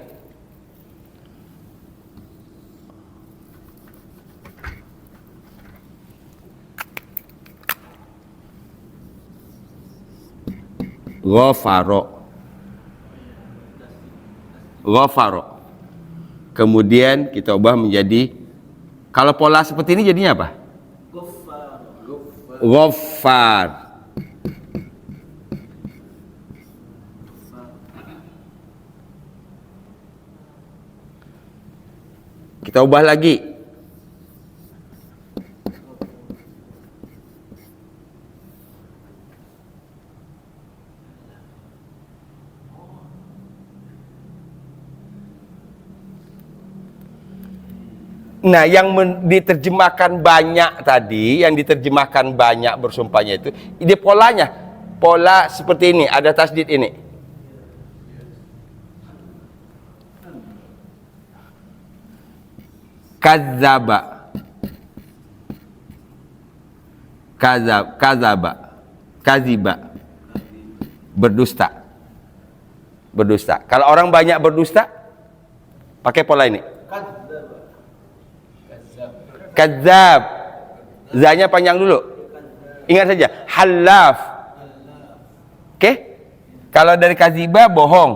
B: Ghafaro. Kemudian kita ubah menjadi, kalau pola seperti ini jadinya apa? Ghaffar. Kita ubah lagi. Nah, yang diterjemahkan banyak tadi, yang diterjemahkan banyak bersumpahnya itu, ide polanya, pola seperti ini, ada tasdid ini. Kadzaba, kaziba, berdusta. Kalau orang banyak berdusta, pakai pola ini. Kadzab, zanya panjang dulu. Ingat saja, halaf. Oke? Kalau dari kaziba bohong.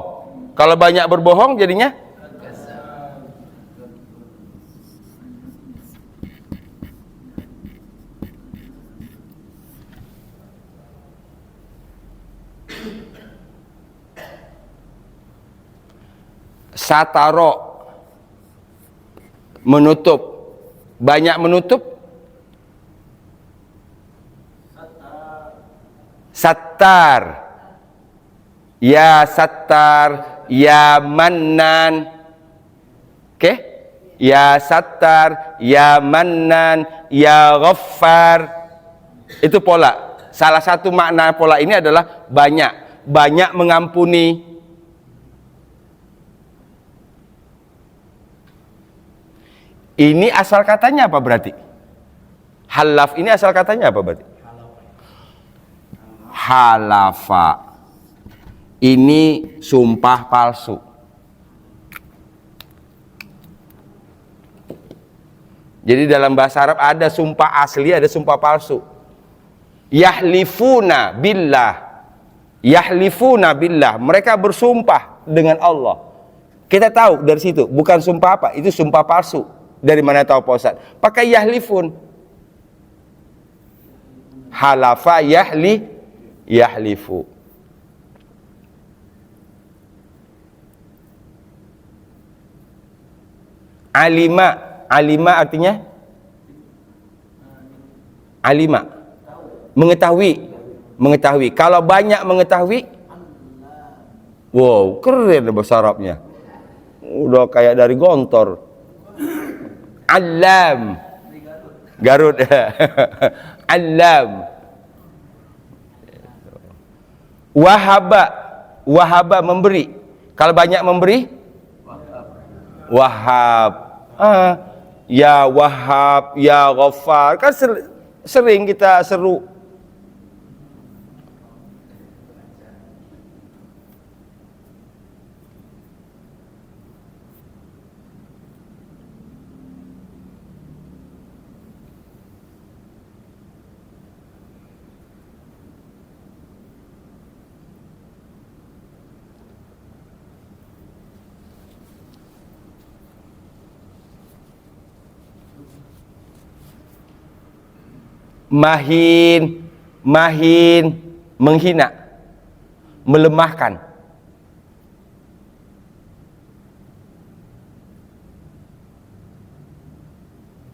B: Kalau banyak berbohong jadinya sataro, menutup. Banyak menutup, sattar, ya sattar, ya mannan. Oke? Ya sattar, ya mannan, ya ghaffar. Itu pola. Salah satu makna pola ini adalah banyak mengampuni. Ini asal katanya apa berarti? Halaf ini asal katanya apa berarti? Halafa. Ini sumpah palsu. Jadi dalam bahasa Arab ada sumpah asli, ada sumpah palsu. Yahlifuna billah. Yahlifuna billah. Mereka bersumpah dengan Allah. Kita tahu dari situ, bukan sumpah apa, itu sumpah palsu. Dari mana tahu Pak Ustaz? Pakai yahlifun. Halafa yahlifu. Alima artinya mengetahui. Kalau banyak mengetahui, wow, keren bahasa Arabnya. Udah kayak dari Gontor. Alam, Garut. Alam. Wahaba memberi. Kalau banyak memberi, wahab. Ya Wahab, ya Ghaffar. Kan sering kita seru. Mahin, menghina, melemahkan.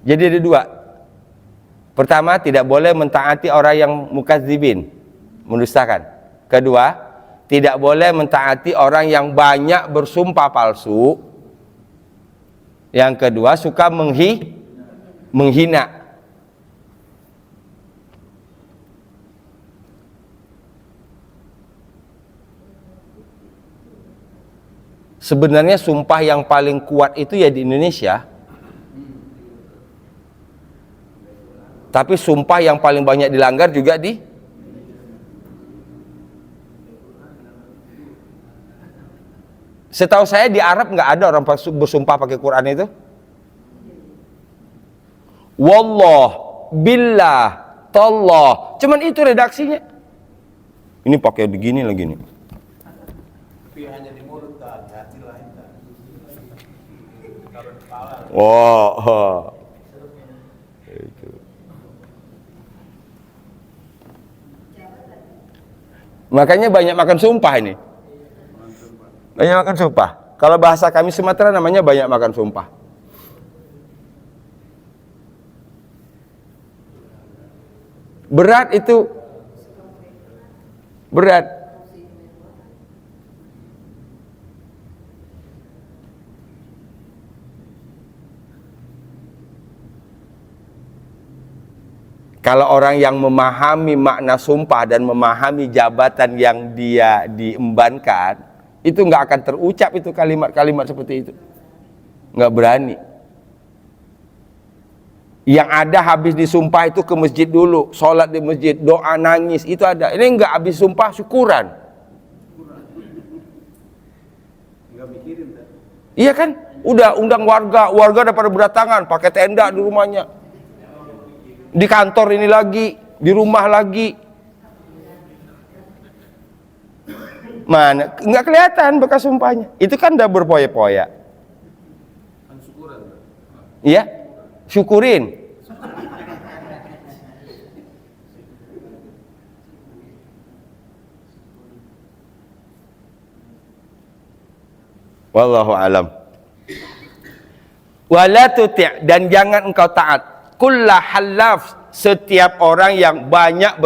B: Jadi ada dua. Pertama, tidak boleh mentaati orang yang mukadzibin, mendustakan. Kedua, tidak boleh mentaati orang yang banyak bersumpah palsu. Yang kedua, suka menghina. Sebenarnya sumpah yang paling kuat itu ya di Indonesia. Tapi sumpah yang paling banyak dilanggar juga di Setahu saya di Arab nggak ada orang bersumpah pakai Quran itu. Wallah, billah, tallah. Cuman itu redaksinya. Ini pakai begini lagi nih.
A: Tapi hanya di mulut, hati lain. Taruh di kepala.
B: Oh. Itu. Makanya banyak makan sumpah ini. Banyak makan sumpah. Kalau bahasa kami Sumatera namanya banyak makan sumpah. Berat itu. Berat. Kalau orang yang memahami makna sumpah dan memahami jabatan yang dia diembankan, itu nggak akan terucap itu kalimat-kalimat seperti itu. Nggak berani. Yang ada habis disumpah itu ke masjid dulu, sholat di masjid, doa nangis, itu ada. Ini nggak habis sumpah, syukuran.
A: Nggak mikirin.
B: Iya kan? Udah undang warga udah pada berdatangan, pakai tenda di rumahnya. Di kantor ini lagi, di rumah lagi. Mana? Nggak kelihatan bekas sumpahnya. Itu kan udah berpoya-poya.
A: Kan syukuran.
B: Iya, syukurin. Wallahu alam. Wala tuti', dan jangan engkau taat kullah halaf, setiap orang yang banyak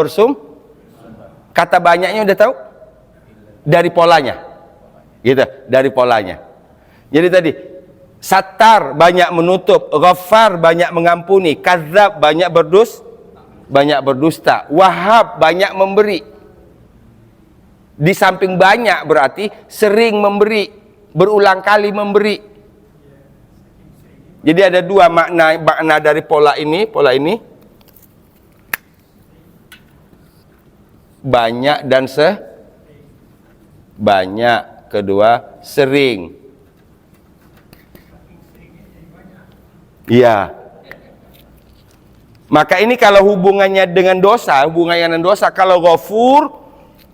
B: Kata banyaknya udah tahu? Dari polanya. Gitu, dari polanya. Jadi tadi Sattar banyak menutup, Ghaffar banyak mengampuni, Kadzdzab banyak banyak berdusta. Wahab, banyak memberi. Di samping banyak berarti sering memberi, berulang kali memberi. Jadi ada dua makna dari pola ini. Banyak dan banyak. Kedua, sering. Iya. Maka ini kalau hubungannya dengan dosa, kalau ghafur,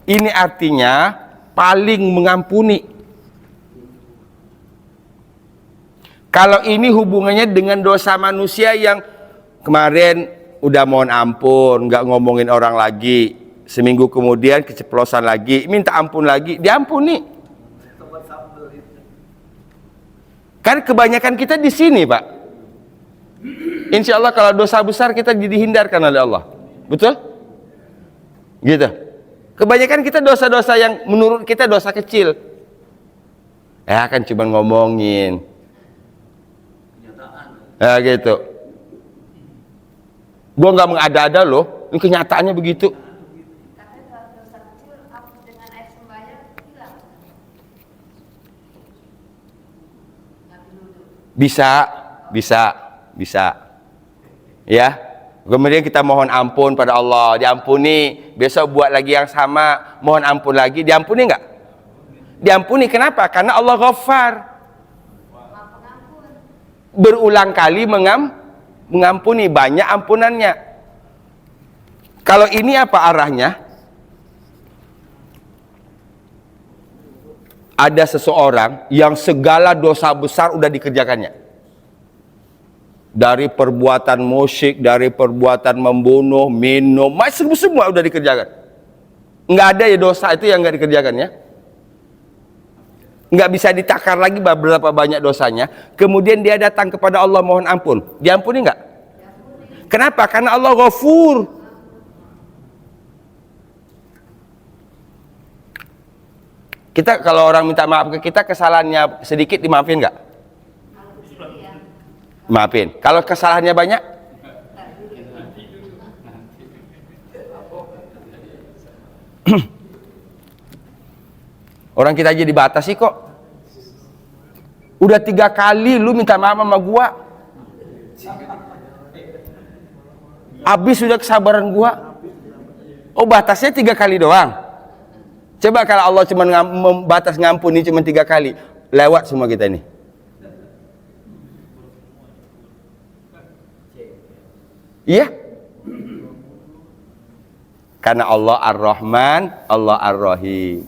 B: ini artinya paling mengampuni. Kalau ini hubungannya dengan dosa manusia yang kemarin udah mohon ampun, nggak ngomongin orang lagi, seminggu kemudian keceplosan lagi, minta ampun lagi, diampuni. Kan kebanyakan kita di sini, Pak. Insya Allah kalau dosa besar kita dihindarkan oleh Allah. Betul? Gitu. Kebanyakan kita dosa-dosa yang menurut kita dosa kecil. Ya kan cuma ngomongin. Ya gitu. Gua nggak mengada-ada loh. Ini kenyataannya begitu.
C: Katanya kalau dosa kecil hapus dengan air sembahyang hilang.
B: Bisa. Ya. Kemudian kita mohon ampun pada Allah, diampuni. Besok buat lagi yang sama, mohon ampun lagi, diampuni enggak? Diampuni. Kenapa? Karena Allah Ghaffar. Berulang kali mengampuni, banyak ampunannya. Kalau ini apa arahnya? Ada seseorang yang segala dosa besar udah dikerjakannya. Dari perbuatan musyrik, dari perbuatan membunuh, minum, semua udah dikerjakan. Nggak ada ya dosa itu yang nggak dikerjakan ya. Nggak bisa ditakar lagi berapa banyak dosanya. Kemudian dia datang kepada Allah mohon ampun. Diampuni nggak? Kenapa? Karena Allah Ghafur. Kita kalau orang minta maaf ke kita, kesalahannya sedikit dimaafin nggak? Maafin. Kalau kesalahannya banyak? Orang kita aja dibatasi kok. Udah 3 kali lu minta maaf sama gua. Habis sudah kesabaran gua. Oh batasnya 3 kali doang. Coba kalau Allah cuma batas ngampuni cuma 3 kali, lewat semua kita ini. Iya. Karena Allah Ar-Rahman, Allah Ar-Rahim.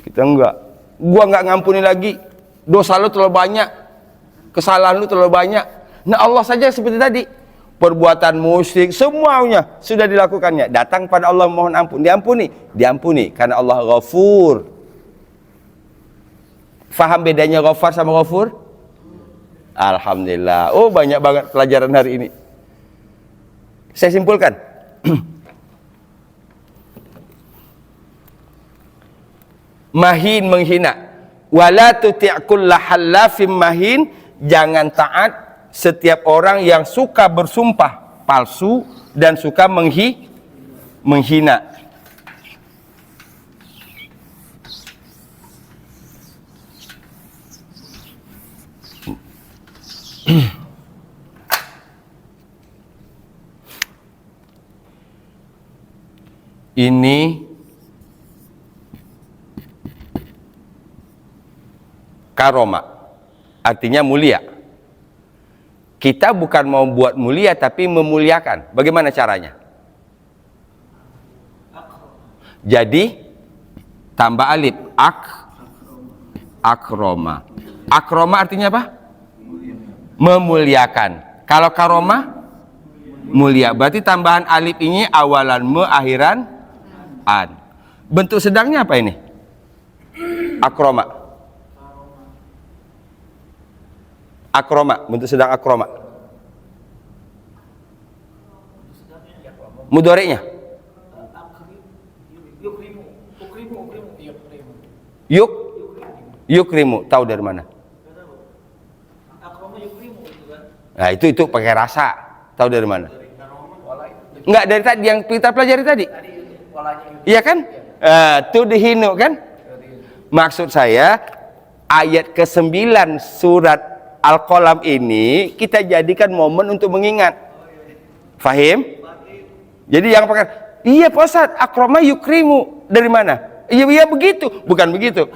B: Kita enggak. Gua enggak ngampuni lagi. Dosa lu terlalu banyak. Kesalahan lu terlalu banyak. Nah Allah saja seperti tadi. Perbuatan musyrik, semuanya sudah dilakukannya. Datang pada Allah mohon ampun. Diampuni. Diampuni. Karena Allah Ghafur. Faham bedanya Ghafar sama Ghafur? Alhamdulillah. Oh banyak banget pelajaran hari ini. Saya simpulkan. Mahin menghina. Wala tuti' kulla halafim mahin, jangan taat setiap orang yang suka bersumpah palsu dan suka menghina. Ini karoma, artinya mulia. Kita bukan mau buat mulia tapi memuliakan. Bagaimana caranya? Jadi tambah alif, akroma. Akroma artinya apa? Memuliakan. Kalau karoma mulia. Berarti tambahan alif ini awalan me, akhiran an. Bentuk sedangnya apa ini? Akroma. Akroma, bentuk sedang akroma. Mudhari'nya? Yukrimu. Tahu dari mana? Nah, itu pakai rasa. Tahu dari mana? Enggak dari tadi yang kita pelajari tadi.
A: Tadi polanya itu.
B: Iya kan? Tudhinu kan? Maksud saya ayat ke-9 surat Al-Qalam ini kita jadikan momen untuk mengingat. Fahim? Jadi yang pakai, iya Pak Ustadz, akrama yukrimu. Dari mana? Iya begitu. Bukan begitu.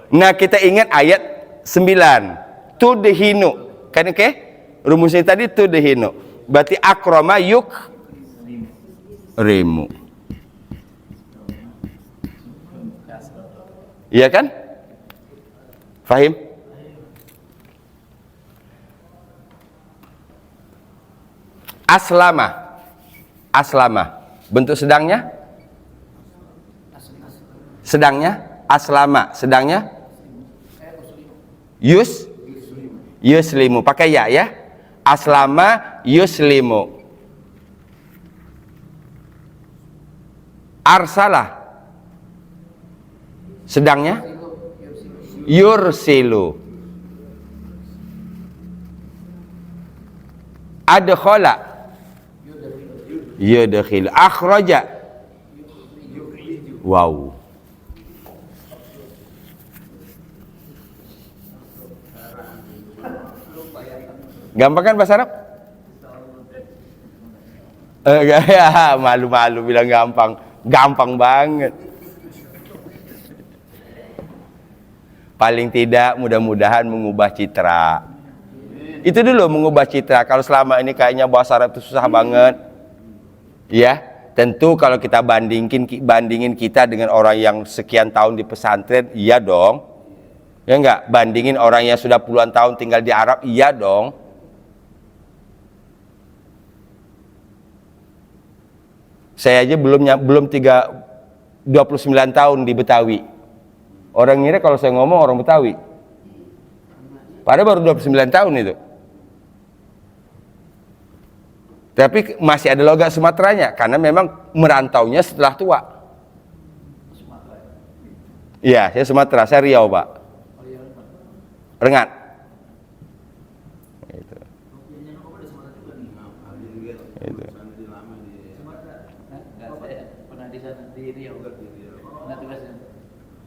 B: Nah kita ingat ayat 9. Tudhinu. Kan oke? Rumusnya tadi tudhinu. Berarti akrama yukrimu. Iya kan? Fahim? Aslama. Bentuk sedangnya? Aslama. Sedangnya? Yuslimu. Pakai ya. Aslama yuslimu. Arsalah. Sedangnya? Yursilu. Adkhala. Yudkhilu. Akhraja. Wow. Gampang kan bahasa Arab? Ya, malu-malu bilang gampang. Gampang banget. Paling tidak mudah-mudahan mengubah citra. Itu dulu mengubah citra. Kalau selama ini kayaknya bahasa Arab itu susah banget. Ya, tentu kalau kita bandingin kita dengan orang yang sekian tahun di pesantren, iya dong. Ya enggak? Bandingin orang yang sudah puluhan tahun tinggal di Arab, iya dong. Saya aja belum 29 tahun di Betawi. Orang ngira kalau saya ngomong orang Betawi. Padahal baru 29 tahun itu. Tapi masih ada logat Sumateranya karena memang merantaunya setelah tua. Iya, saya Sumatera, saya Riau, Pak. Rengat. Itu. Itu.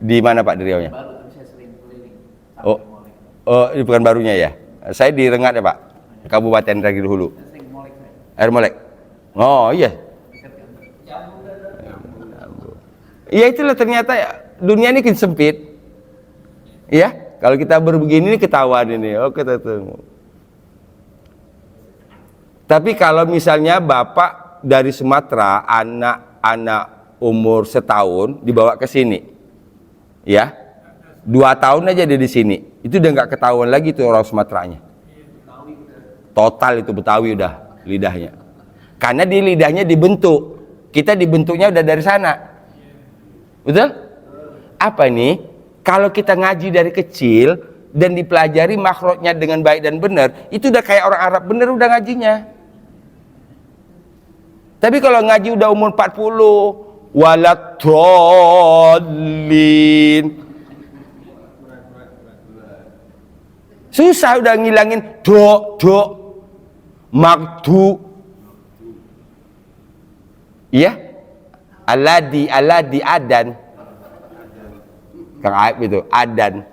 B: Di mana Pak di Riau-nya? Oh, ini bukan barunya ya. Saya di Rengat ya Pak, Kabupaten Ragil Hulu. Air Molek. Oh iya. Iya itulah ternyata ya, dunia ini makin sempit. Ya, kalau kita berbegini ini ketahuan ini. Oh kita tunggu. Tapi kalau misalnya Bapak dari Sumatera, anak umur setahun dibawa ke sini. Ya, 2 tahun aja dia di sini, itu udah nggak ketahuan lagi tuh orang Sumateranya. Total itu Betawi udah lidahnya. Karena di lidahnya dibentuk, kita dibentuknya udah dari sana. Betul? Apa nih? Kalau kita ngaji dari kecil dan dipelajari makhrajnya dengan baik dan benar, itu udah kayak orang Arab bener udah ngajinya. Tapi kalau ngaji udah umur 40, waladhdallin, susah udah ngilangin do magdu, iya, aladi adan, Kang Aib itu adan.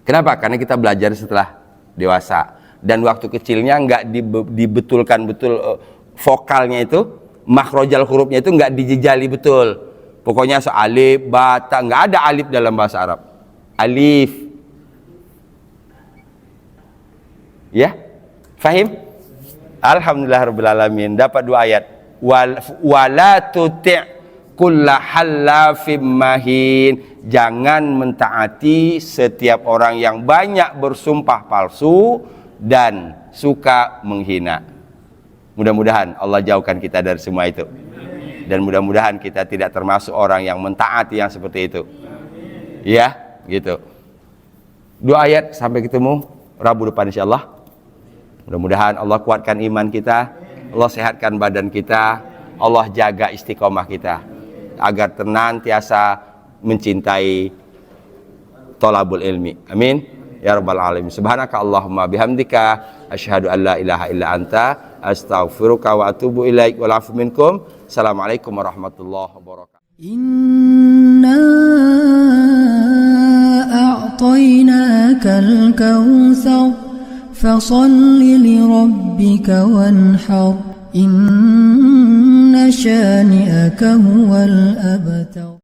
B: Kenapa? Karena kita belajar setelah dewasa dan waktu kecilnya nggak dibetulkan betul vokalnya itu. Makhrajal hurufnya itu nggak dijejali betul. Pokoknya alif, ba, ta, nggak ada alif dalam bahasa Arab. Alif. Ya? Fahim? Alhamdulillah alamin. Dapat 2 ayat. Wala tuti' kulla hallafim mahin. Jangan mentaati setiap orang yang banyak bersumpah palsu dan suka menghina. Mudah-mudahan Allah jauhkan kita dari semua itu. Dan mudah-mudahan kita tidak termasuk orang yang mentaati yang seperti itu. Ya, gitu. 2 ayat sampai ketemu Rabu depan insyaallah. Mudah-mudahan Allah kuatkan iman kita, Allah sehatkan badan kita, Allah jaga istiqomah kita agar senantiasa mencintai thalabul ilmi. Amin. ya rabbal alamin. Subhanaka Allahumma bihamdika asyhadu an la ilaha illa anta astaghfiruka wa atubu ilaik wa afu minkum. Assalamualaikum warahmatullahi wabarakatuh.
D: Inna a'tainakal kautsar fasalli li rabbika wanhar inna shani'aka huwal abtar.